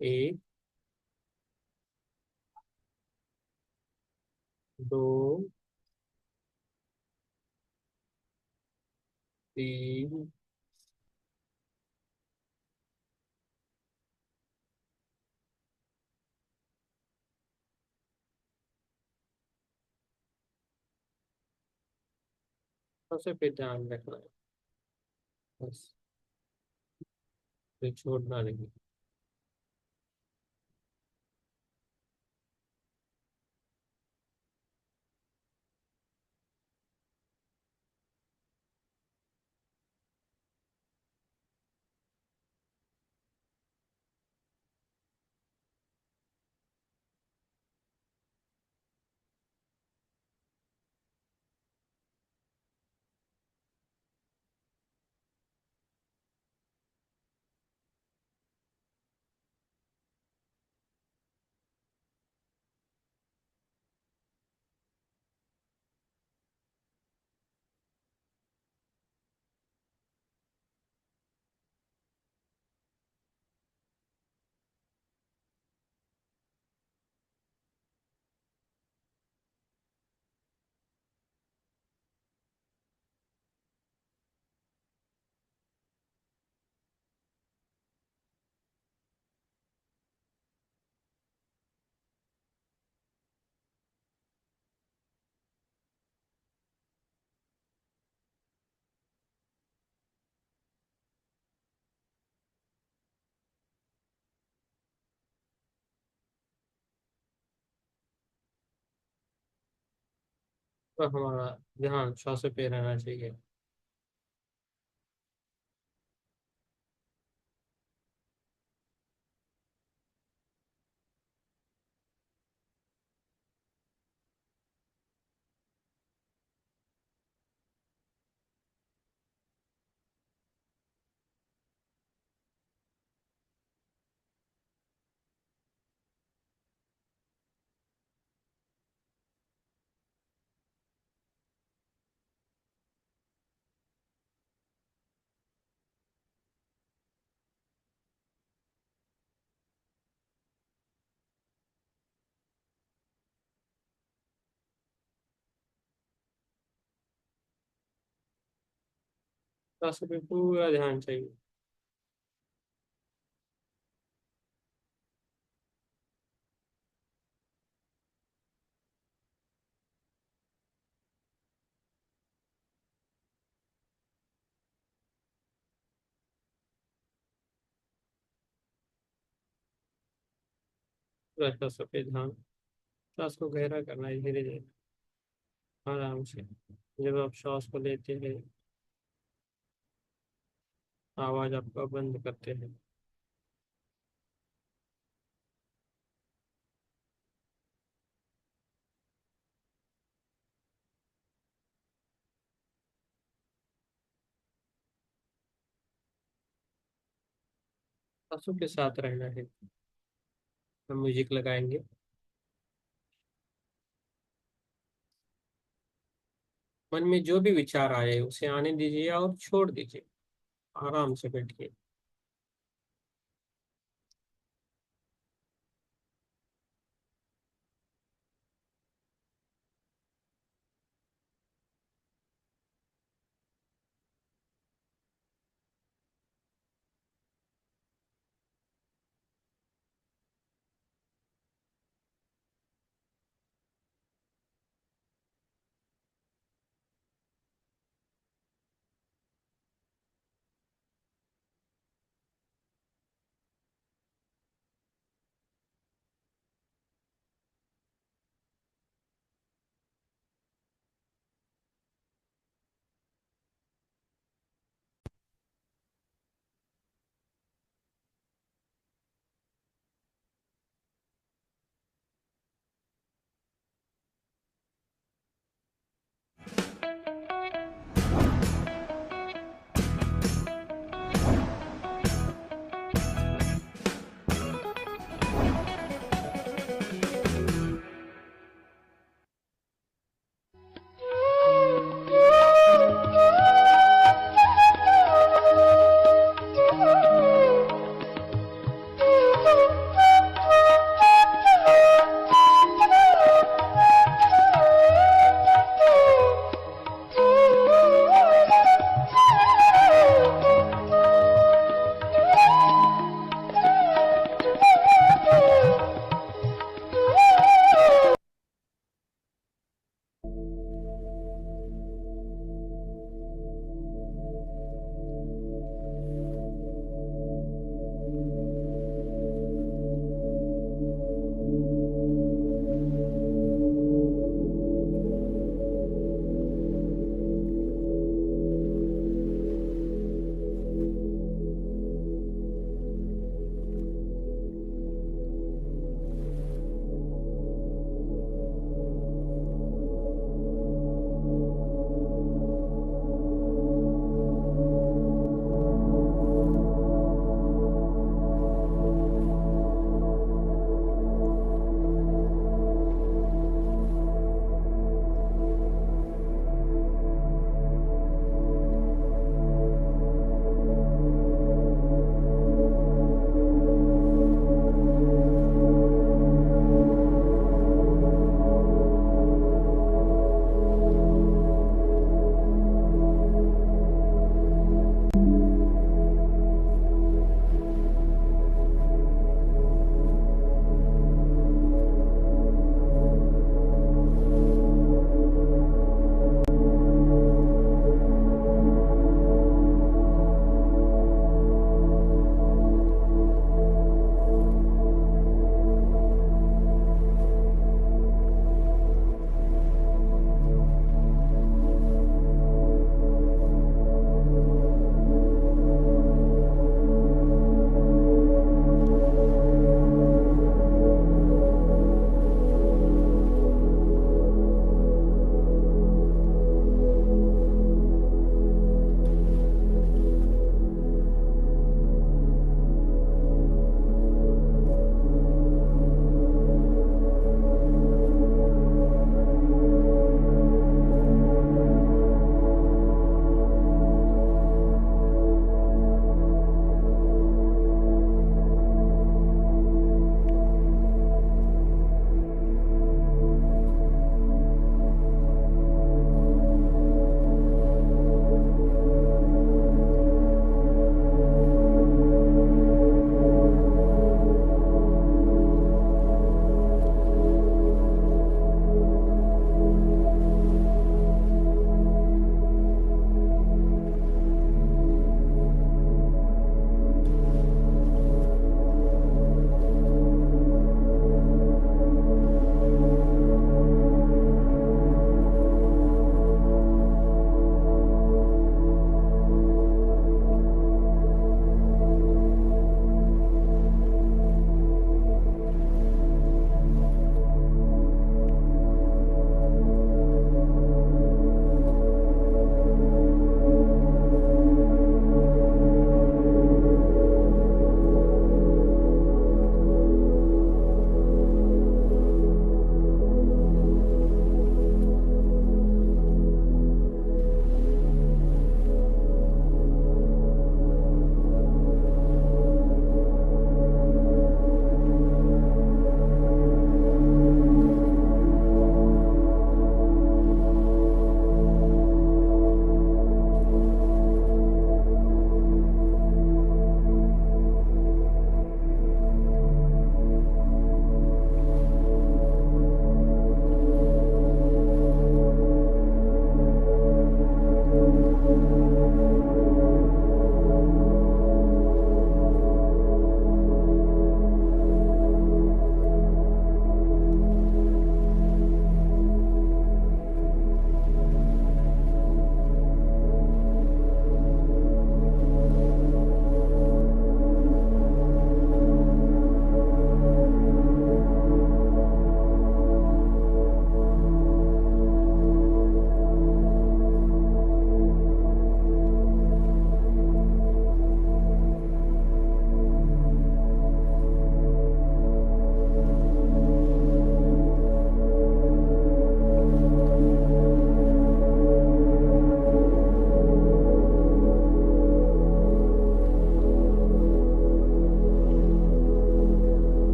एक। दो। तीन। सबसे पे ध्यान रखना है, बस, फिर छोड़ना नहीं। तो हमारा ध्यान श्वास पे रहना चाहिए। श्वास पे पूरा ध्यान चाहिए। थोड़ा सा सफेद, हाँ। सांस को गहरा करना है, धीरे धीरे, आराम से। जब आप श्वास को लेते हैं, आवाज आपका बंद करते हैं। सांसों के साथ रहना है। हम म्यूजिक लगाएंगे। मन में जो भी विचार आए उसे आने दीजिए और छोड़ दीजिए। आराम से बैठिए।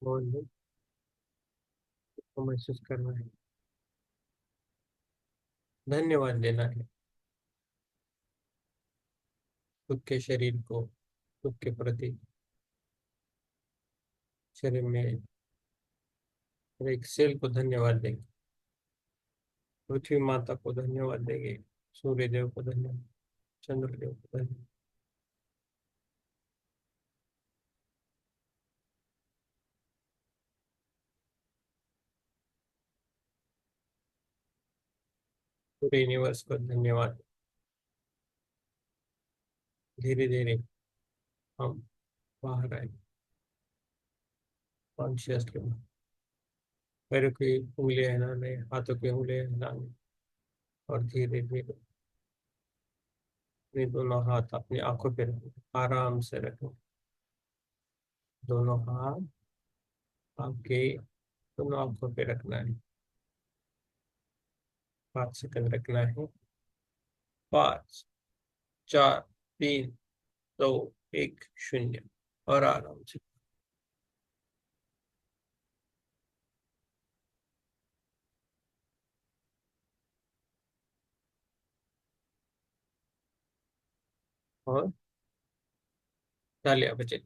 बोल दो, को महसूस करना है, धन्यवाद देना है खुद के शरीर को, खुद के प्रति, शरीर में हर एक सेल को धन्यवाद देंगे, पृथ्वी माता को धन्यवाद देंगे, सूर्य देव को धन्यवाद, चंद्रदेव को धन्यवाद, पूरे यूनिवर्स को धन्यवाद। धीरे धीरे हम बाहर आए, कॉन्शियसली, पैरों की उंगलियां हिलाने, हाथों की उंगलियां हिलाने, और धीरे धीरे अपने दोनों हाथ अपनी आंखों पे रखें, आराम से रखें, दोनों हाथ आपके दोनों आंखों पे रखना है, 5 सेकंड रखना है। 5, 4, 3, 2, 1, 0, और आराम से। और तालियां बजे।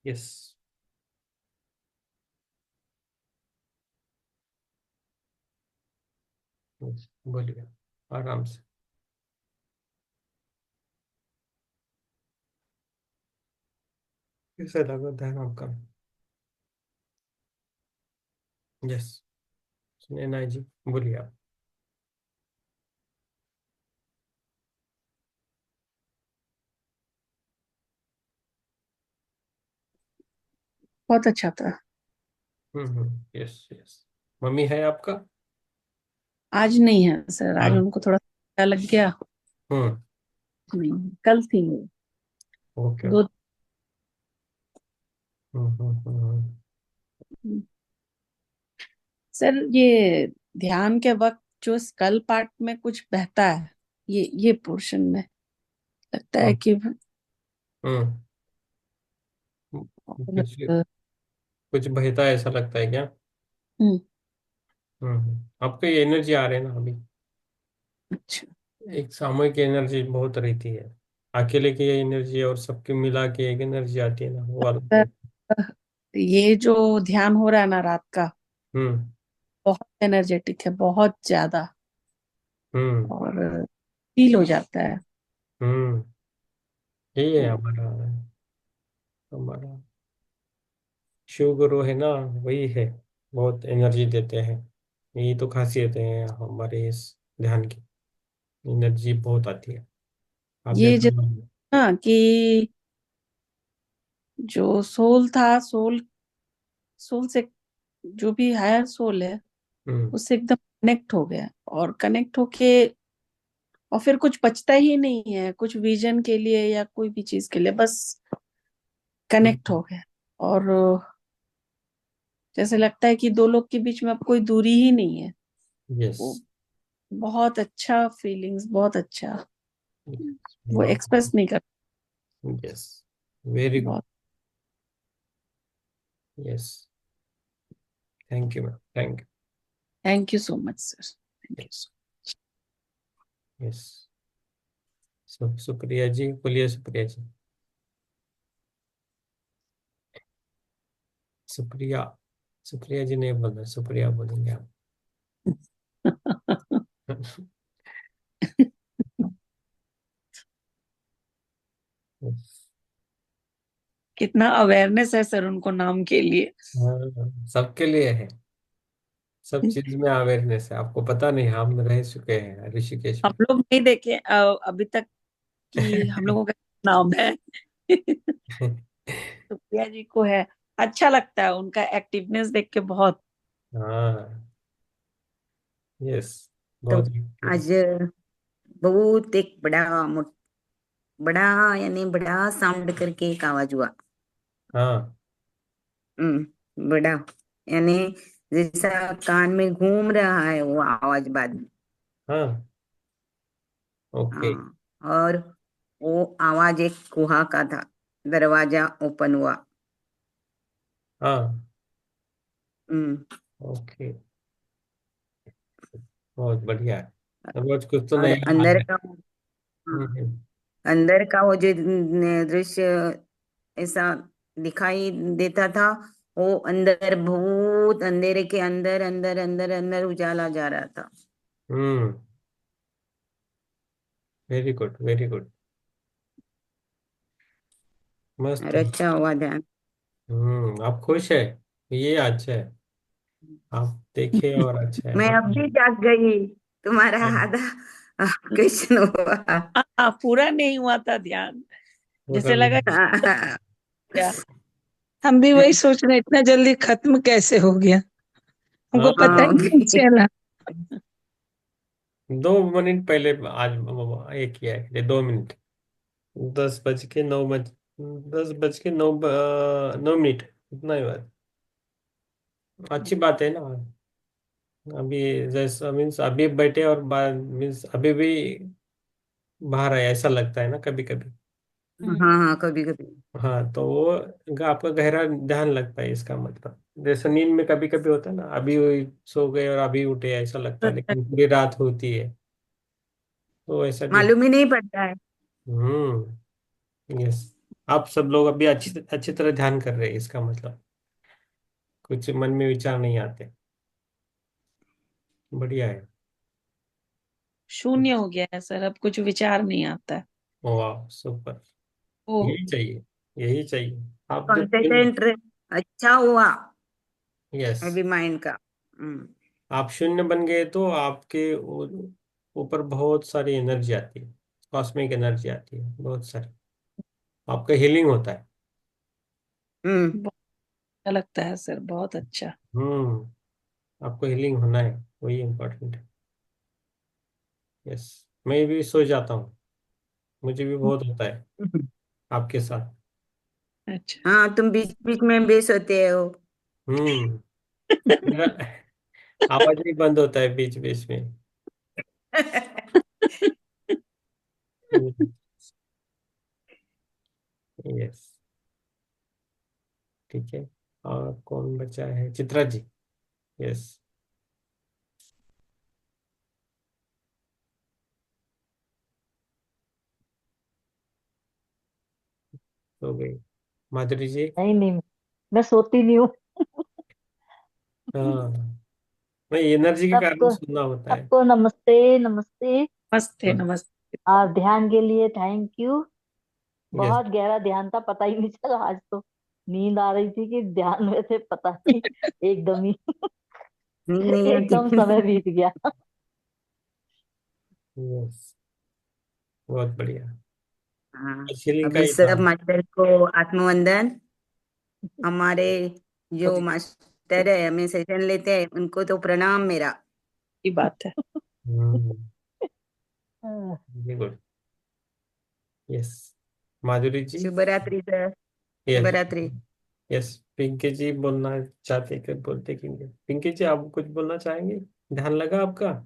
यस, बोलिए आराम से। कैसे लगा ध्यान आपका? यस, सुनैना जी, बोलिए आप। बहुत अच्छा था। Yes yes. मम्मी है आपका? आज नहीं है सर, आज हाँ। उनको थोड़ा सा लग गया। हम्म। नहीं, कल थी वो। ओके। दो। हम्म। सर ये ध्यान के वक्त जो स्कल पार्ट में कुछ बहता है, ये पोर्शन में लगता है हाँ। कि हम्म। और, कुछ कुछ बहता है ऐसा लगता है क्या? हम्म, आपको ये एनर्जी आ रही है ना अभी? अच्छा। एक सामूहिक एनर्जी बहुत रहती है, अकेले की एनर्जी और सबके मिला के एक एनर्जी आती है ना, वो अलग सर, है। ये जो ध्यान हो रहा है ना रात का, हम्म। बहुत एनर्जेटिक है, बहुत ज्यादा। हम्म। और फील हो जाता है। हम्म। यही है तो हमारा, हमारा शिव गुरु है ना, वही है, बहुत एनर्जी देते हैं। यही तो खासियत है हमारे इस ध्यान की, एनर्जी बहुत आती है। आप ये जैसा। जैसे ना कि जो सोल था, सोल सोल से जो भी हायर सोल है हम्म। उससे एकदम कनेक्ट हो गया, और कनेक्ट होके और फिर कुछ बचता ही नहीं है कुछ विजन के लिए या कोई भी चीज के लिए, बस कनेक्ट हो गया। और जैसे लगता है कि दो लोग के बीच में अब कोई दूरी ही नहीं है। यस। वो बहुत अच्छा फीलिंग्स, बहुत अच्छा। वो वेरी एक्सप्रेस नहीं कर। गुड। Yes, very good. बहुत। Yes, thank you ma'am, thank thank you so much sir, thank you. You so. Yes, शुक्रिया जी, बोलिए शुक्रिया जी। शुक्रिया, शुक्रिया जी नहीं बोलना, शुक्रिया बोलेंगे आप। कितना अवेयरनेस है सर उनको नाम के लिए। हाँ, सबके लिए है, सब चीज में अवेयरनेस है, आपको पता नहीं, हम रह चुके हैं ऋषिकेश हम में। लोग नहीं देखे अभी तक कि हम लोगों का नाम है। सुप्रिया जी को है। अच्छा लगता है उनका एक्टिवनेस देख के बहुत। हाँ। यस, तो बहुत active। आज बहुत एक बड़ा यानी बड़ा साउंड करके एक आवाज हुआ। हाँ। बड़ा यानी जैसा कान में घूम रहा है वो आवाज बाद में। हाँ। ओके। हाँ। और वो आवाज एक कुहा का था, दरवाजा ओपन हुआ। हाँ। हम्म। ओके। बहुत बढ़िया है। रोज कुछ तो और नया आ अंदर रहा है। का, हाँ, हम्म। अंदर का वो जो दृश्य ऐसा दिखाई देता था, वो अंदर भूत अंधेरे के अंदर अंदर अंदर अंदर उजाला जा रहा था। हम्म। Very good, very good. मस्त और है। अच्छा हुआ ध्यान। आप खुश है? ये अच्छा है। आप देखे और अच्छा है, मैं अब बढ़िया भी जाग गई, तुम्हारा है। आधा क्वेश्चन हुआ। हाँ, पूरा नहीं हुआ था ध्यान। पूरा जैसे नहीं। लगा कि क्या, हम भी वही सोच रहे हैं, इतना जल्दी खत्म कैसे हो गया, हमको पता हाँ, ही नहीं चला। 2 मिनट पहले आज ये किया है, 2 मिनट। 10 बज के 9 बज 10 बज के 9 मिनट, इतना ही बात। अच्छी बात है ना। अभी जैसा मीन्स अभी बैठे और मीन्स अभी भी बाहर है, ऐसा लगता है ना कभी कभी। हाँ हाँ, कभी कभी। हाँ, तो वो आपका गहरा ध्यान लगता है, इसका मतलब जैसे नींद में कभी कभी होता है ना, अभी सो गए और अभी उठे, ऐसा लगता है, लेकिन पूरी रात होती है। तो ऐसा भी है। मालूम ही नहीं पड़ता है। हम्म। यस। आप सब लोग अभी अच्छी अच्छी तरह ध्यान कर रहे हैं, इसका मतलब कुछ मन में विचार नहीं आते। बढ़िया है। शून्य हो गया है सर, अब कुछ विचार नहीं आता है। वाह, सुपर। ओ, यही चाहिए, यही चाहिए। आप जब शून्य। कॉन्सेंट्रेट अच्छा हुआ यस। अभी माइंड का। हम्म। आप शून्य बन गए तो आपके ऊपर बहुत सारी एनर्जी आती है, कॉस्मिक एनर्जी आती है बहुत सारी। आपका हीलिंग होता है। हम्म। बहुत अच्छा लगता है सर, बहुत अच्छा। आपको हीलिंग होना है, वही इम्पोर्टेंट है। यस। मैं भी सो जाता हूँ, मुझे भी बहुत होता है आपके साथ। अच्छा। हाँ, तुम बीच बीच में बेस होते हो। हम्म। मेरा आवाज नहीं बंद होता है बीच बीच में। यस। ठीक है। और कौन बचा है? चित्रा जी। यस। हो गई। माधुरी जी। नहीं नहीं, मैं सोती नहीं हूँ। हाँ, मैं एनर्जी के कारण सबको सुनना होता है। सबको नमस्ते। नमस्ते। नमस्ते, हाँ। नमस्ते। और ध्यान के लिए थैंक यू। यस। बहुत गहरा ध्यान था, पता ही नहीं चला आज तो। नींद आ रही थी कि ध्यान में थे, पता नहीं। एकदम ही नींद नहीं आती। एकदम समय बीत गया। यस। बहुत बढ़िया। हाँ, हीलिंग का अभी ही था। सब मास्टर को आत्मवंदन। हमारे जो खुद। मास्टर है, हमें सेशन लेते हैं, उनको तो प्रणाम मेरा। की बात है। हम्म। Very good. Yes. Madhuri ji. शुभ रात्रि सर। शुभ यस। रात्रि। यस। पिंकी जी बोलना चाहते, कि बोलते कि नहीं? पिंकी जी, आप कुछ बोलना चाहेंगे? ध्यान लगा आपका?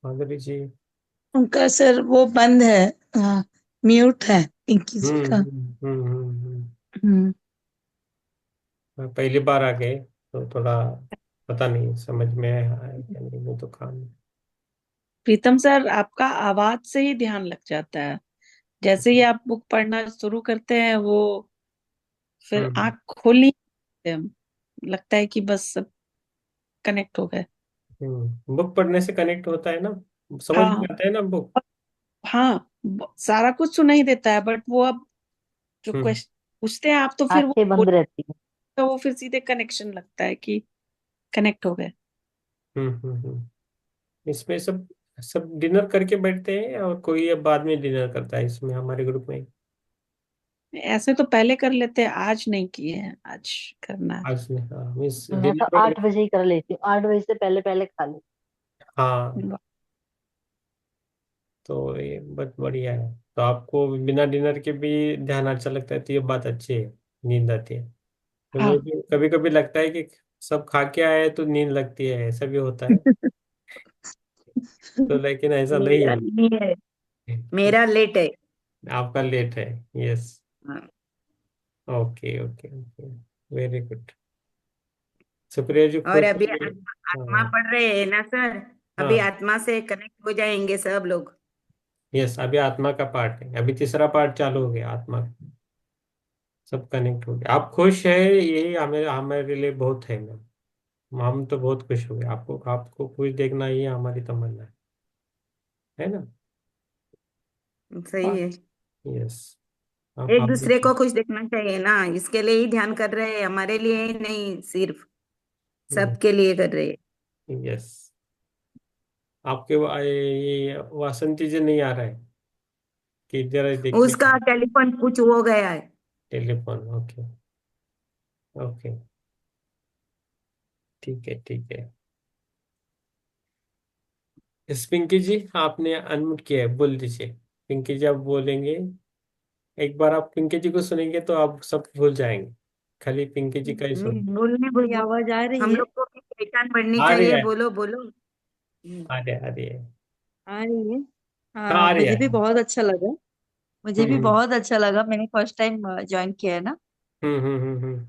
माधुरी जी। उनका सर वो बंद है, म्यूट है पिंकी जी हम्म। का। हम्म। पहली बार आ गए तो थोड़ा पता नहीं समझ में आया है क्या नहीं, वो तो काम। प्रीतम सर, आपका आवाज से ही ध्यान लग जाता है। जैसे ही आप बुक पढ़ना शुरू करते हैं, वो फिर हम्म। आंख खोलनी है, लगता है कि बस सब कनेक्ट हो गए। बुक पढ़ने से कनेक्ट होता है ना, समझ में हाँ, आता है ना बुक। हाँ, सारा कुछ सुनाई देता है, बट वो अब जो हम्म। क्वेश्चन पूछते हैं आप, तो फिर वो आंखें बंद रहती हैं। तो वो फिर सीधे कनेक्शन लगता है कि कनेक्ट हो गए। हम्म। इसमें सब सब डिनर करके बैठते हैं, और कोई अब बाद में डिनर करता है इसमें हमारे ग्रुप में? ऐसे तो पहले कर लेते हैं, आज नहीं किए हैं, आज करना है। आज में, हाँ, मीन्स मैं तो डिनर और। 8 बजे ही कर लेती हूँ, 8 बजे से पहले पहले खा लेती हाँ, तो ये बहुत बढ़िया है। तो आपको बिना डिनर के भी ध्यान अच्छा लगता है, तो ये बात अच्छी है, नींद आती है। हाँ। मुझे कभी कभी लगता है कि सब खा के आए तो नींद लगती है, ऐसा भी होता है। तो लेकिन ऐसा नहीं मेरा है। नहीं है, मेरा लेट है। आपका लेट है। यस। हाँ। Okay okay okay. Very good. Supriya ji और खुश अभी होंगे। आत्मा हाँ। पढ़ रहे हैं ना सर, अभी हाँ। आत्मा से कनेक्ट हो जाएंगे सब लोग। यस, अभी आत्मा का पार्ट है, अभी तीसरा पार्ट चालू हो गया आत्मा का। सब कनेक्ट हो गया, आप खुश है, यही हमें हमारे लिए बहुत है मैम। हम तो बहुत खुश हुए, आपको आपको खुश देखना ही हमारी तमन्ना है ना। सही है। यस। एक हम भी। दूसरे को खुश देखना चाहिए ना, इसके लिए ही ध्यान कर रहे हैं, हमारे लिए ही नहीं सिर्फ, सबके लिए कर रहे हैं। यस। आपके ये वासंती जी नहीं आ रहा है कि जरा देखिए। उसका टेलीफोन कुछ हो गया है। Telephone, okay. ओके। ठीक है ठीक है। यस, पिंकी जी आपने अनम्यूट किया है, बोल दीजिए। पिंकी जी आप बोलेंगे, एक बार आप पिंकी जी को सुनेंगे तो आप सब भूल जाएंगे, खाली पिंकी जी का ही सुन। बोलने मेरी बोलो, आवाज आ रही हम है? लोग को भी पहचान बढ़नी आ रही चाहिए, है। बोलो बोलो। आ रही है। आ रही है। हाँ हाँ, आ रही है। मुझे भी बहुत अच्छा लगा। मुझे भी हम्म बहुत अच्छा लगा, मैंने फर्स्ट टाइम ज्वाइन किया है ना। हम्म।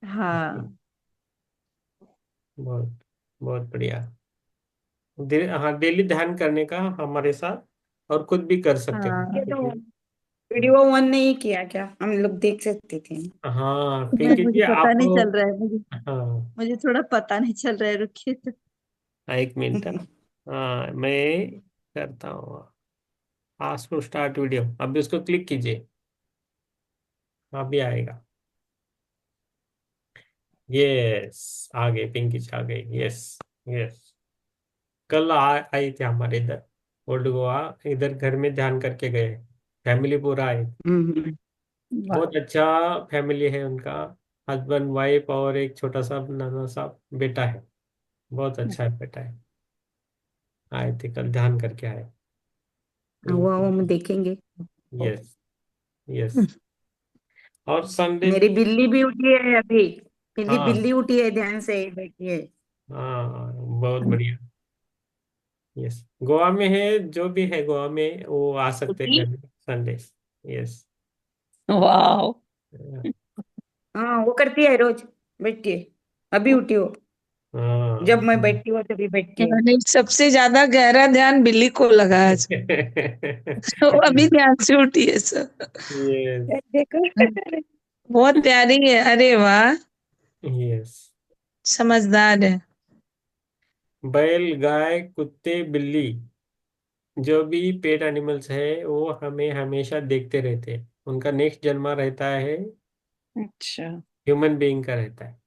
हाँ। बहुत बहुत बढ़िया। हाँ, डेली ध्यान करने का हमारे साथ, और खुद भी कर सकते हाँ, ये तो हैं। वीडियो ऑन नहीं किया क्या, हम लोग देख सकते थे। हाँ मैं पिंकी मुझे जी पता आप। नहीं चल रहा है, मुझे हाँ। मुझे थोड़ा पता नहीं चल रहा है, रुकिए तो। एक मिनट। हाँ मैं करता हूँ। आस्क टू स्टार्ट वीडियो, अभी उसको क्लिक कीजिए, अभी आएगा। यस, आ गए पिंकी जी आ गए। यस। यस। कल आई थी हमारे इधर, ओल्ड गोवा, इधर घर में ध्यान करके गए, फैमिली पूरा आई। हम्म। वाह। बहुत अच्छा फैमिली है उनका, हस्बैंड वाइफ और एक छोटा सा नाना सा बेटा है, बहुत अच्छा है बेटा है। आए थे कल, ध्यान करके आए। वो हम देखेंगे। यस। यस। और संडे। मेरी बिल्ली भी उठी है अभी, बिल्ली हाँ। बिल्ली उठी है, ध्यान से बैठी है। हाँ बहुत बढ़िया। यस, गोवा में है, जो भी है गोवा में वो आ सकते हैं उठी। घर में संडे। यस। वाह। हाँ वो करती है रोज, बैठती है, अभी उठी हो, जब हाँ। मैं बैठती हूँ तभी बैठती है। यानी सबसे ज्यादा गहरा ध्यान बिल्ली को लगा आज। तो अभी ध्यान से उठी है सब। यस। देखो। बहुत प्यारी है, अरे वाह। यस। समझदार है। बैल, गाय, कुत्ते, बिल्ली, जो भी पेट एनिमल्स है वो हमें हमेशा देखते रहते हैं, उनका नेक्स्ट जन्म रहता है अच्छा। ह्यूमन बीइंग का रहता है।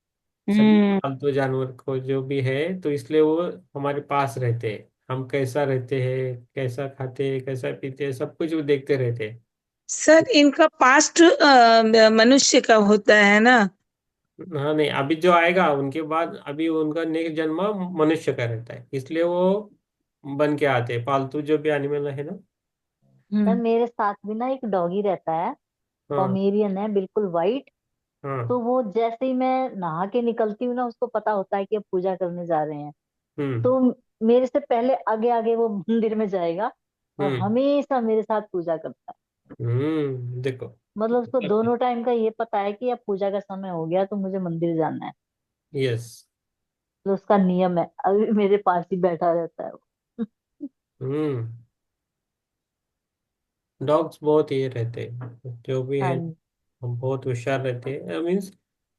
सभी हम्म। पालतू जानवर को जो भी है, तो इसलिए वो हमारे पास रहते हैं, हम कैसा रहते हैं, कैसा खाते हैं, कैसा पीते हैं, सब कुछ वो देखते रहते हैं। सर इनका पास्ट मनुष्य का होता है ना। हाँ नहीं, अभी जो आएगा उनके बाद, अभी उनका नेक्स्ट जन्म मनुष्य का रहता है, इसलिए वो बन के आते हैं, पालतू जो भी एनिमल है ना। सर हम्म। मेरे साथ भी ना एक डॉगी रहता है, हाँ। पॉमेरियन है, बिल्कुल वाइट। हाँ। तो वो जैसे ही मैं नहा के निकलती हूँ ना, उसको पता होता है कि अब पूजा करने जा रहे हैं। हम्म तो मेरे से पहले आगे आगे वो मंदिर में जाएगा और हम्म हमेशा मेरे साथ पूजा करता है। देखो। मतलब उसको दोनों टाइम का ये पता है कि अब पूजा का समय हो गया तो मुझे मंदिर जाना है। यस। तो उसका नियम है, अभी मेरे पास ही बैठा रहता है वो। हम्म डॉग्स बहुत ये रहते हैं जो भी हाँ है, जी। हम बहुत होशियार रहते हैं, मीन्स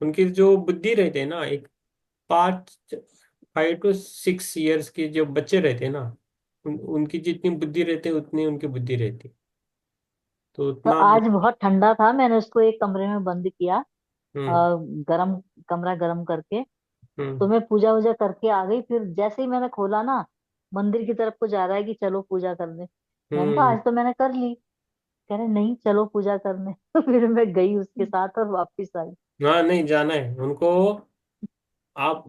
उनकी जो बुद्धि रहते हैं ना, एक 5 to 6 years की जो बच्चे रहते हैं ना, उनकी जितनी बुद्धि रहती है उतनी उनकी बुद्धि रहती है, तो तो उतना। आज बहुत ठंडा था, मैंने उसको एक कमरे में बंद किया, हम्म गरम, कमरा गरम करके। तो हम्म मैं पूजा वूजा करके आ गई, फिर जैसे ही मैंने खोला ना, मंदिर की तरफ को जा रहा है कि चलो पूजा करने। मैंने कहा हम्म आज तो मैंने कर ली। कह रहे नहीं चलो पूजा करने। तो फिर मैं गई उसके साथ और वापस आई। हाँ नहीं, जाना है उनको, आप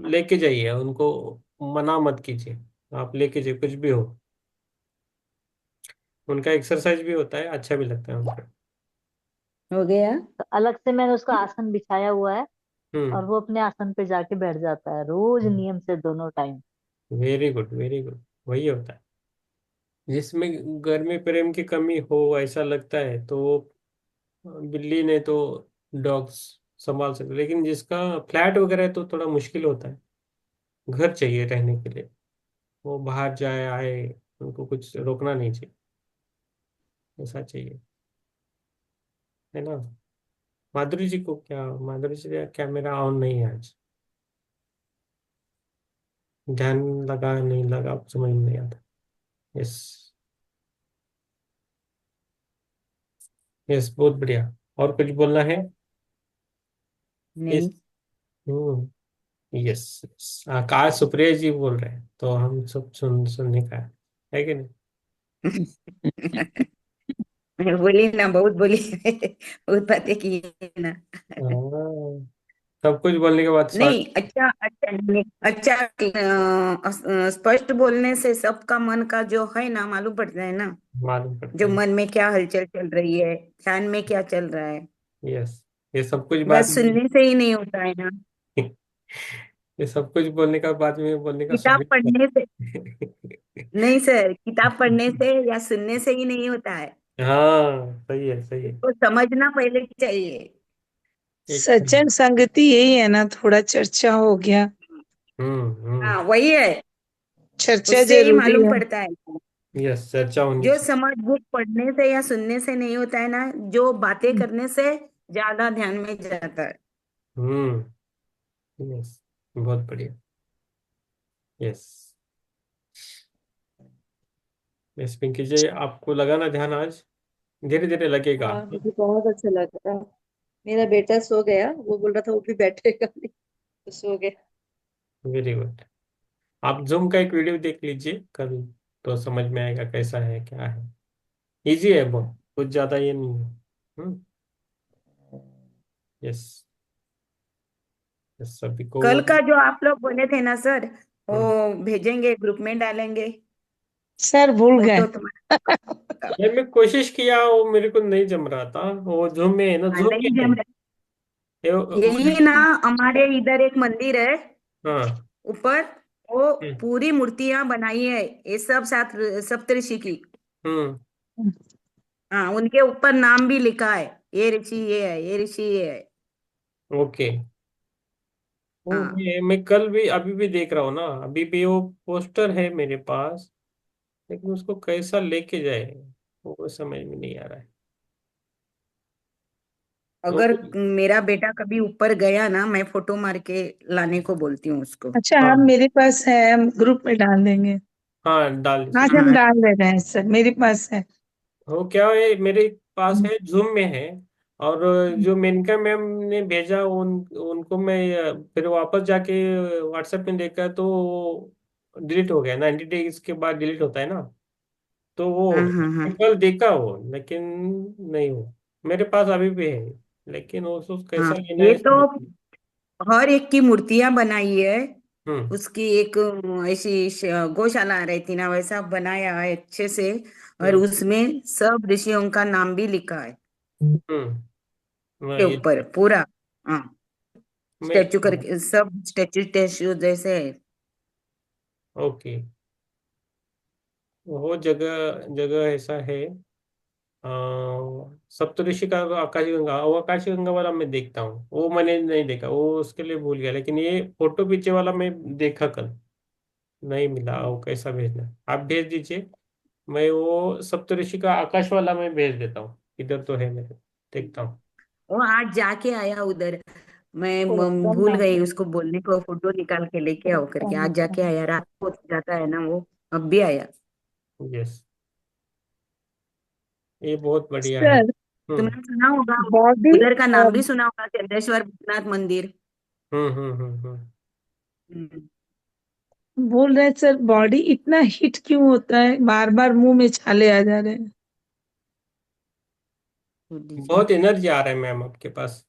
लेके जाइए उनको, मना मत कीजिए, आप लेके जाइए, कुछ भी हो, उनका एक्सरसाइज भी होता है, अच्छा भी लगता है उनको। हो गया। तो अलग से मैंने उसका आसन बिछाया हुआ है, और हम्म। वो अपने आसन पे जाके बैठ जाता है रोज नियम से दोनों time. Very good, very good. वही होता है जिसमें घर में प्रेम की कमी हो, ऐसा लगता है तो बिल्ली ने तो डॉग्स संभाल सकते, लेकिन जिसका फ्लैट वगैरह है तो थोड़ा मुश्किल होता है। घर चाहिए रहने के लिए, वो बाहर जाए आए, उनको कुछ रोकना नहीं चाहिए, ऐसा चाहिए, है ना। माधुरी जी को क्या, माधुरी जी का कैमरा ऑन नहीं है आज, ध्यान लगा नहीं लगा समझ में नहीं आता। यस, यस, बहुत बढ़िया। और कुछ बोलना है? यस। नहीं। हम्म। यस, यस, आकाश सुप्रिया जी बोल रहे हैं तो हम सब सुनने का है कि नहीं? मैं बोली ना, बहुत बोली। बहुत बातें की है ना। हाँ, सब कुछ बोलने के बाद नहीं, स्वागत। अच्छा अच्छा नहीं, अच्छा स्पष्ट बोलने से सबका मन का जो है ना मालूम पड़ता है ना। मालूम पड़ता जो है। मन में क्या हलचल चल रही है, ध्यान में क्या चल रहा है। यस, ये सब कुछ बाद बस में। सुनने से ही नहीं होता है ना। ये सब कुछ बोलने का बाद में बोलने का किताब स्वागत पढ़ने से है। नहीं सर, किताब पढ़ने से या सुनने से ही नहीं होता है। हाँ, सही है, सही है। उसको समझना पहले चाहिए। एक सज्जन संगति यही है ना, थोड़ा चर्चा हो गया, हम्म, हाँ वही है। चर्चा उससे ही जरूरी मालूम है। पड़ता है। यस, चर्चा होनी जो चाहिए। समझ बुक पढ़ने से या सुनने से नहीं होता है ना, जो बातें करने से ज्यादा ध्यान में जाता है। हम्म। यस, बहुत बढ़िया। यस, यस, पिंकी जी, आपको लगा ना ध्यान आज? धीरे धीरे लगेगा। हाँ, मुझे बहुत अच्छा लग रहा। मेरा बेटा सो गया, वो बोल रहा था वो भी बैठेगा नहीं, तो सो गया। Very good. आप जूम का एक वीडियो देख लीजिए कल, तो समझ में आएगा कैसा है क्या है। इजी है बहुत, कुछ ज्यादा ये नहीं है। हम्म। यस, यस, सभी को। कल का जो आप लोग बोले थे ना सर, वो हम्म। भेजेंगे, ग्रुप में डालेंगे सर भूल गए। फोटो तुम्हारा। ये मैं कोशिश किया, वो मेरे को नहीं जम रहा था, वो जूम में है ना, हाँ, जूम नहीं में है। जम रहा। यही ना, हमारे इधर एक मंदिर है हाँ। ऊपर, वो हम्म। पूरी मूर्तियां बनाई है, ये सब सात सप्तऋषि की। हम्म। हाँ, उनके ऊपर नाम भी लिखा है, ये ऋषि ये है, ये ऋषि ये है। ओके। वो हाँ, मैं कल भी अभी भी देख रहा हूँ ना, अभी भी वो पोस्टर है मेरे पास, लेकिन उसको कैसा लेके जाए वो समझ में नहीं आ रहा है। वो अगर मेरा बेटा कभी ऊपर गया ना, मैं फोटो मार के लाने को बोलती हूँ उसको। अच्छा, हम हाँ, मेरे पास है, हम ग्रुप में डाल देंगे। हाँ, डाल दीजिए। आज हम हाँ। डाल दे रहे हैं सर, मेरे पास है। वो क्या है, मेरे पास है, जूम में है। और जो मेनका मैम ने भेजा उनको मैं फिर वापस जाके व्हाट्सएप में देखा तो डिलीट हो गया, 90 डेज के बाद डिलीट होता है ना, तो वो हाँ हाँ हाँ कल देखा वो, लेकिन नहीं हो मेरे पास अभी भी है, लेकिन वो उसको हाँ। कैसा लेना ये है तो समझ नहीं। हर एक की मूर्तियां बनाई है। हम्म। उसकी एक ऐसी गौशाला रहती ना, वैसा बनाया है अच्छे से। और हम्म। उसमें सब ऋषियों का नाम भी लिखा है हम्म। के ये ऊपर पूरा। हाँ, मैं। स्टेचू करके सब स्टेचू स्टेचू जैसे है। ओके। वो जगह जगह ऐसा है। अ, सप्तऋषि का आकाशगंगा, वो आकाशगंगा वाला मैं देखता हूँ, वो मैंने नहीं देखा, वो उसके लिए भूल गया, लेकिन ये फोटो पीछे वाला मैं देखा कल, नहीं मिला, वो कैसा भेजना है? आप भेज दीजिए। मैं वो सप्तऋषि का आकाश वाला मैं भेज देता हूँ, इधर तो है मेरे, देखता हूँ। वो आज जाके आया उधर। मैं एकदम भूल बात गई है, उसको बोलने को, फोटो निकाल के लेके आओ करके। एकदम आज जाके एकदम। आया, रात को जाता है ना वो, अब भी आया। यस, ये बहुत बढ़िया है। सर, हम्म। तुमने सुना होगा, बॉडी उधर का नाम भी सुना होगा, चंद्रेश्वर भूतनाथ मंदिर। हम्म। हम्म। हम्म। हम्म। बोल रहे हैं सर, बॉडी इतना हिट क्यों होता है, बार बार मुंह में छाले आ जा रहे हैं। बोल दीजिए। बहुत एनर्जी आ रहा है मैम आपके पास,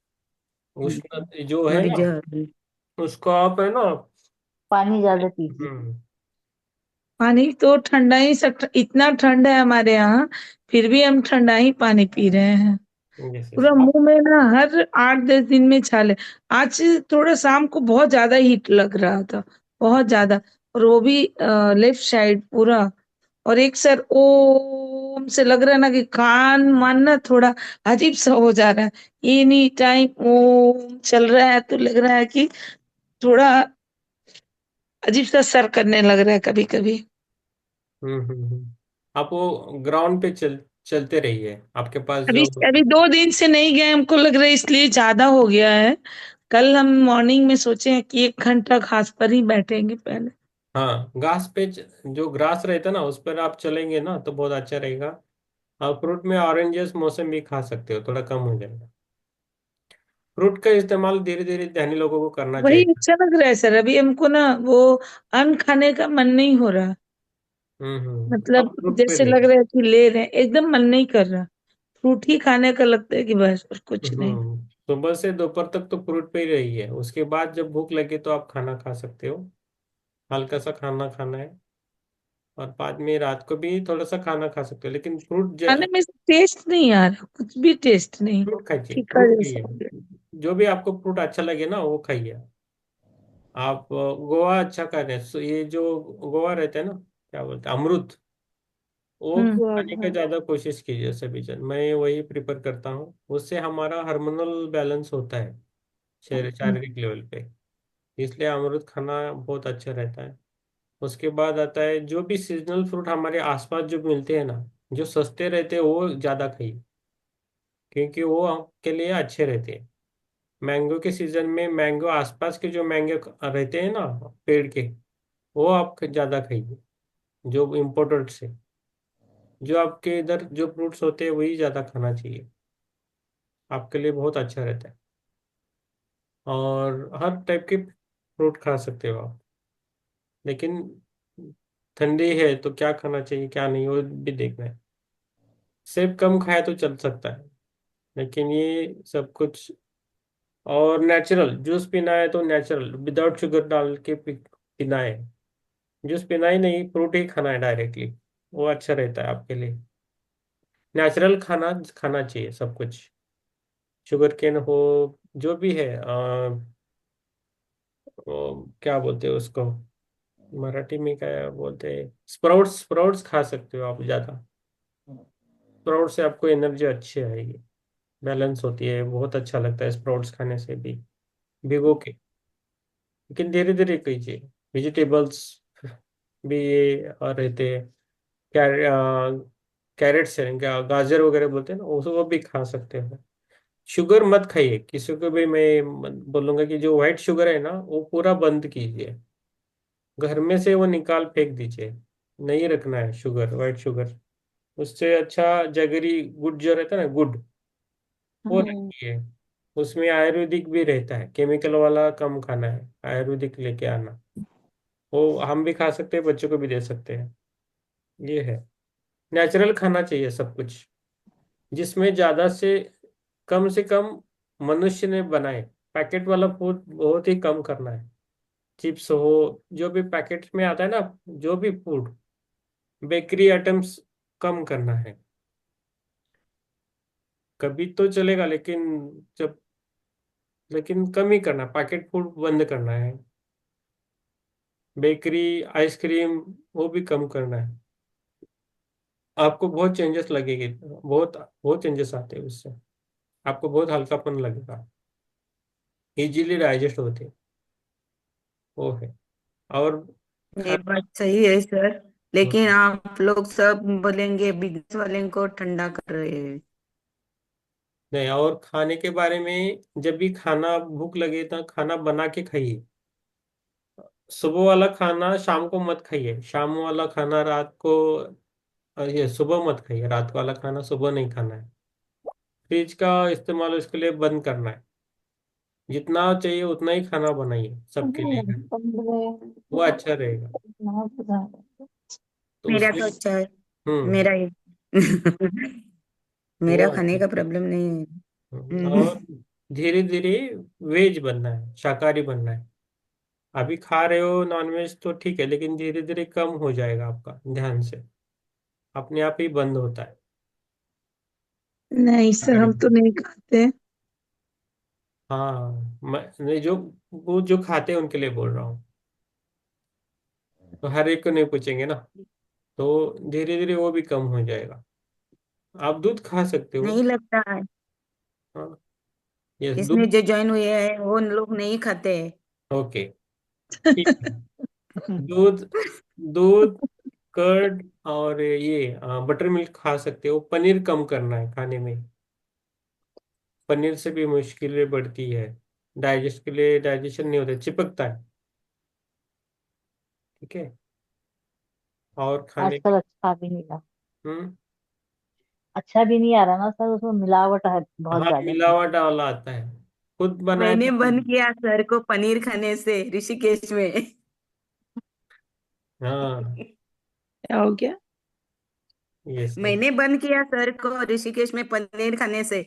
उष्ण जो है मर ना, जा। उसको आप है ना। पानी ज्यादा पीजिए। हम्म। पानी तो ठंडा ही, सब इतना ठंड है हमारे यहाँ, फिर भी हम ठंडा ही पानी पी रहे हैं। Yes yes. पूरा मुंह में ना हर 8-10 दिन में छाले। आज थोड़ा शाम को बहुत ज्यादा हीट लग रहा था, बहुत ज्यादा। और वो भी लेफ्ट साइड पूरा। और एक सर ओम से लग रहा है ना कि कान मन ना थोड़ा अजीब सा हो जा रहा है। एनी टाइम ओम चल रहा है तो लग रहा है कि थोड़ा अजीब सा सर करने लग रहा है कभी कभी। आप वो ग्राउंड पे चलते रहिए, आपके पास अभी जो। अभी 2 दिन से नहीं गए, हमको लग रहा है इसलिए ज्यादा हो गया है। कल हम मॉर्निंग में सोचे हैं कि 1 घंटा घास पर ही बैठेंगे पहले। हाँ, घास पे जो ग्रास रहता है ना, उस पर आप चलेंगे ना तो बहुत अच्छा रहेगा। और फ्रूट में ऑरेंजेस मौसम भी खा सकते हो, थोड़ा कम हो जाएगा। फ्रूट का इस्तेमाल धीरे धीरे ध्यानी लोगों को करना वही चाहिए। अच्छा लग रहा है सर। अभी हमको ना वो अन्न खाने का मन नहीं हो रहा। अब मतलब फ्रूट पे जैसे लग रहिए। रहा है कि ले रहे हैं, एकदम मन नहीं कर रहा। फ्रूट ही खाने का लगता है कि बस, और कुछ नहीं। सुबह से दोपहर तक तो फ्रूट पे ही रहिए, उसके बाद जब भूख लगे तो आप खाना खा सकते हो। हल्का सा खाना खाना है। और बाद में रात को भी थोड़ा सा खाना खा सकते हो, लेकिन खाने में से टेस्ट नहीं आ रहा, कुछ भी टेस्ट नहीं। फ्रूट खाइए, फीका फ्रूट जैसा खाइए। हो गया। जो भी आपको फ्रूट अच्छा लगे ना वो खाइए। आप गोवा अच्छा खा रहे हैं, ये जो गोवा रहता है ना, क्या बोलते हैं, अमरूद, वो हम्म। खाने का ज्यादा कोशिश कीजिए सभी जन। मैं वही प्रिफर करता हूँ, उससे हमारा हार्मोनल बैलेंस होता है शारीरिक लेवल पे। इसलिए अमरूद खाना बहुत अच्छा रहता है। उसके बाद आता है जो भी सीजनल फ्रूट हमारे आसपास जो मिलते हैं ना, जो सस्ते रहते हैं वो ज्यादा खाइए, क्योंकि वो आपके लिए अच्छे रहते हैं। मैंगो के सीजन में मैंगो, आसपास के जो मैंगो रहते हैं ना पेड़ के, वो आप ज्यादा खाइए, जो इम्पोर्टेड से। जो आपके इधर जो फ्रूट्स होते हैं वही ज्यादा खाना चाहिए, आपके लिए बहुत अच्छा रहता है। और हर टाइप के फ्रूट खा सकते हो आप, लेकिन ठंडी है तो क्या खाना चाहिए क्या नहीं वो भी देखना है। सेब कम खाए तो चल सकता है, लेकिन ये सब कुछ। और नेचुरल जूस पीना है तो नेचुरल विदाउट शुगर डाल के पीना है। जूस पीना ही नहीं, फ्रूट ही खाना है डायरेक्टली, वो अच्छा रहता है आपके लिए। नेचुरल खाना खाना चाहिए सब कुछ। शुगर केन हो, जो भी है क्या बोलते हैं उसको, मराठी में क्या बोलते हैं, स्प्राउट्स, स्प्राउट्स खा सकते हो आप ज्यादा। स्प्राउट से आपको एनर्जी अच्छी आएगी, बैलेंस होती है, बहुत अच्छा लगता है स्प्राउट्स खाने से भी, भिगो के। लेकिन धीरे धीरे कीजिए। वेजिटेबल्स भी ये और रहते हैं, कैरेट्स हैं क्या, गाजर वगैरह बोलते हैं ना, वो भी खा सकते हो। शुगर मत खाइए, किसी को भी मैं बोलूंगा कि जो व्हाइट शुगर है ना वो पूरा बंद कीजिए, घर में से वो निकाल फेंक दीजिए। नहीं रखना है शुगर, व्हाइट शुगर। उससे अच्छा जगरी गुड़ जो रहता है ना, गुड़, वो हम्म। रखिए। उसमें आयुर्वेदिक भी रहता है, केमिकल वाला कम खाना है, आयुर्वेदिक लेके आना। वो हम भी खा सकते हैं, बच्चों को भी दे सकते हैं। ये है, नेचुरल खाना चाहिए सब कुछ, जिसमें ज्यादा से कम मनुष्य ने बनाए। पैकेट वाला फूड बहुत ही कम करना है। चिप्स हो, जो भी पैकेट में आता है ना, जो भी फूड, बेकरी आइटम्स कम करना है। कभी तो चलेगा, लेकिन जब, लेकिन कम ही करना, पैकेट फूड बंद करना है। बेकरी, आइसक्रीम, वो भी कम करना है। आपको बहुत चेंजेस लगेंगे, बहुत बहुत चेंजेस आते हैं उससे। आपको बहुत हल्कापन लगेगा, इजीली डाइजेस्ट होते हैं, वो है। और ये खाना। बात सही है सर, लेकिन हम्म, आप लोग सब बोलेंगे बिजनेस वाले को ठंडा कर रहे हैं। नहीं, और खाने के बारे में, जब भी खाना भूख लगे तो खाना बना के खाइए। सुबह वाला खाना शाम को मत खाइए, शाम वाला खाना रात को, ये सुबह मत खाइए, रात वाला खाना सुबह नहीं खाना है। फ्रिज का इस्तेमाल इसके लिए बंद करना है। जितना चाहिए उतना ही खाना बनाइए सबके लिए घर, वो अच्छा रहेगा। तो मेरा उसमें तो अच्छा है। हम्म मेरा ही वो मेरा खाने अच्छा। का प्रॉब्लम नहीं है। और धीरे धीरे वेज बनना है, शाकाहारी बनना है। अभी खा रहे हो नॉनवेज तो ठीक है, लेकिन धीरे धीरे कम हो जाएगा आपका, ध्यान से, अपने आप ही बंद होता है। नहीं सर, हम तो नहीं खाते हैं। हाँ, मैं नहीं, वो जो खाते हैं उनके लिए बोल रहा हूँ। तो हर एक को नहीं पूछेंगे ना, तो धीरे धीरे वो भी कम हो जाएगा। आप दूध खा सकते हो। नहीं लगता है, हाँ, यस, इसमें दूध। जो ज्वाइन हुए हैं वो लोग नहीं खाते हैं। ओके, ठीक है। दूध, दूध, कर्ड और ये बटर मिल्क खा सकते हो। पनीर कम करना है खाने में। पनीर से भी मुश्किलें बढ़ती है, डाइजेस्ट के लिए डाइजेशन नहीं होता, चिपकता है। ठीक है। और खाने आजकल में। अच्छा भी नहीं रहा, हम्म। अच्छा भी नहीं आ रहा ना सर, उसमें मिलावट है बहुत हाँ, ज्यादा। मिलावट वाला आता है, खुद बनाया मैंने तो। बंद किया सर को पनीर खाने से ऋषिकेश में। हाँ, क्या हो गया? Yes yes. मैंने बंद किया सर को ऋषिकेश में पनीर खाने से।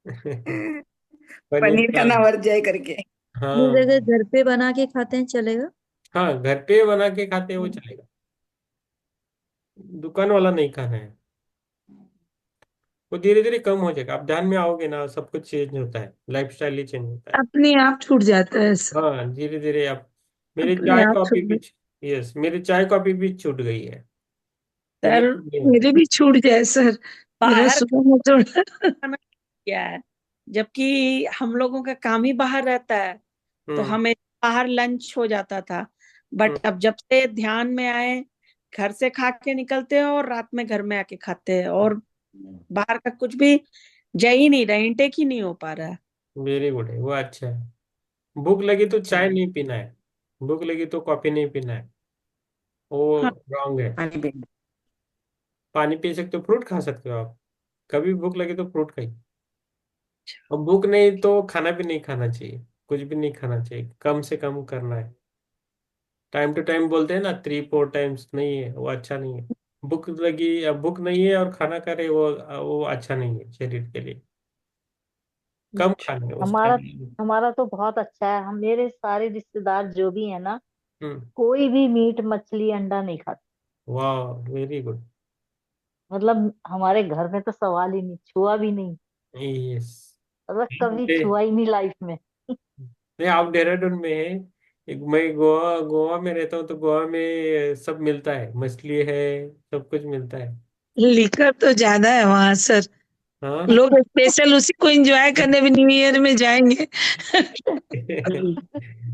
पनीर पनीर का। खाना वर्ज जाए करके। नहीं, हाँ। अगर घर पे बना के खाते हैं चलेगा। हाँ, घर पे बना के खाते हैं वो चलेगा, दुकान वाला नहीं खाना है। वो धीरे धीरे कम हो जाएगा, आप ध्यान में आओगे ना, सब कुछ चेंज होता है, लाइफस्टाइल ही चेंज होता है। अपने आप छूट जाता है सर। हाँ, धीरे धीरे आप। मेरी अपने चाय आप कॉफी छूट। भी। यस, मेरी चाय कॉफी भी छूट गई है, पहले सर, तो नहीं मेरे होता। भी छूट जाए सर। मेरा बाहर सुबह में थोड़ा खाना क्या है, जबकि हम लोगों का काम ही बाहर रहता है, तो हम्म हमें बाहर लंच हो जाता था। हम्म। बट अब जब से ध्यान में आए, घर से खा के निकलते हैं और रात में घर में आके खाते हैं, और बाहर का कुछ भी जा ही नहीं रहा, इनटेक ही नहीं हो पा रहा है। वेरी गुड है, वो अच्छा है। भूख लगी तो चाय हाँ। नहीं पीना है, भूख लगी तो कॉफी नहीं पीना है, वो हाँ। रॉन्ग है। पानी पी। पानी पी सकते हो, फ्रूट खा सकते हो आप, कभी भूख लगे तो फ्रूट खाइए। और भूख नहीं तो खाना भी नहीं खाना चाहिए, कुछ भी नहीं खाना चाहिए, कम से कम करना है। टाइम टू टाइम बोलते हैं ना, 3 4 टाइम्स, नहीं है वो अच्छा नहीं है। भूख लगी, अब भूख नहीं है और खाना खा रहे, वो अच्छा नहीं है शरीर के लिए। कम अच्छा। खाना है उसका। हमारा हमारा तो बहुत अच्छा है, हम मेरे सारे रिश्तेदार जो भी है ना, हम्म। कोई भी मीट मछली अंडा नहीं खाते। वाह, वेरी गुड। मतलब हमारे घर में तो सवाल ही नहीं, छुआ भी नहीं। यस। मतलब कभी छुआ ही नहीं लाइफ में। नहीं, आप देहरादून में है, एक मैं गोवा गोवा में रहता हूँ, तो गोवा में सब मिलता है, मछली है, सब कुछ मिलता है। लिकर तो ज्यादा है वहां सर। हाँ। लोग स्पेशल उसी को एंजॉय करने भी न्यू ईयर में जाएंगे।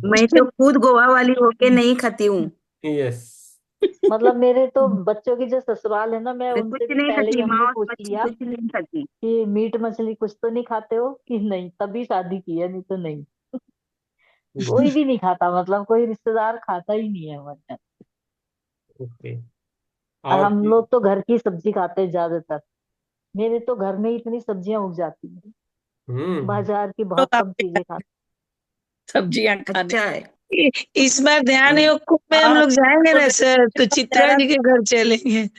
मैं तो खुद गोवा वाली होके नहीं खाती हूँ। यस। मतलब मेरे तो बच्चों की जो ससुराल है ना, मैं मैं उनसे कुछ भी नहीं पहले ही खाती, हमने मांस पूछ मच्छी लिया कुछ नहीं खाती। कि मीट मछली कुछ तो नहीं खाते हो कि नहीं, तभी शादी की है, नहीं तो नहीं। कोई भी नहीं खाता, मतलब कोई रिश्तेदार खाता ही नहीं है हमारे यहाँ। ओके। और और हम लोग तो घर की सब्जी खाते हैं ज्यादातर। मेरे तो घर में ही इतनी सब्जियां उग जाती हैं, हम्म। बाजार की तो बहुत कम आपके चीजें घर खाते सब्जियां खाने। अच्छा है। इस बार ध्यान हम्म। योग कुंभ में हम हाँ, लोग जाएंगे तो ना सर, तो चित्रा देहरादून जी के घर चलेंगे। हैं।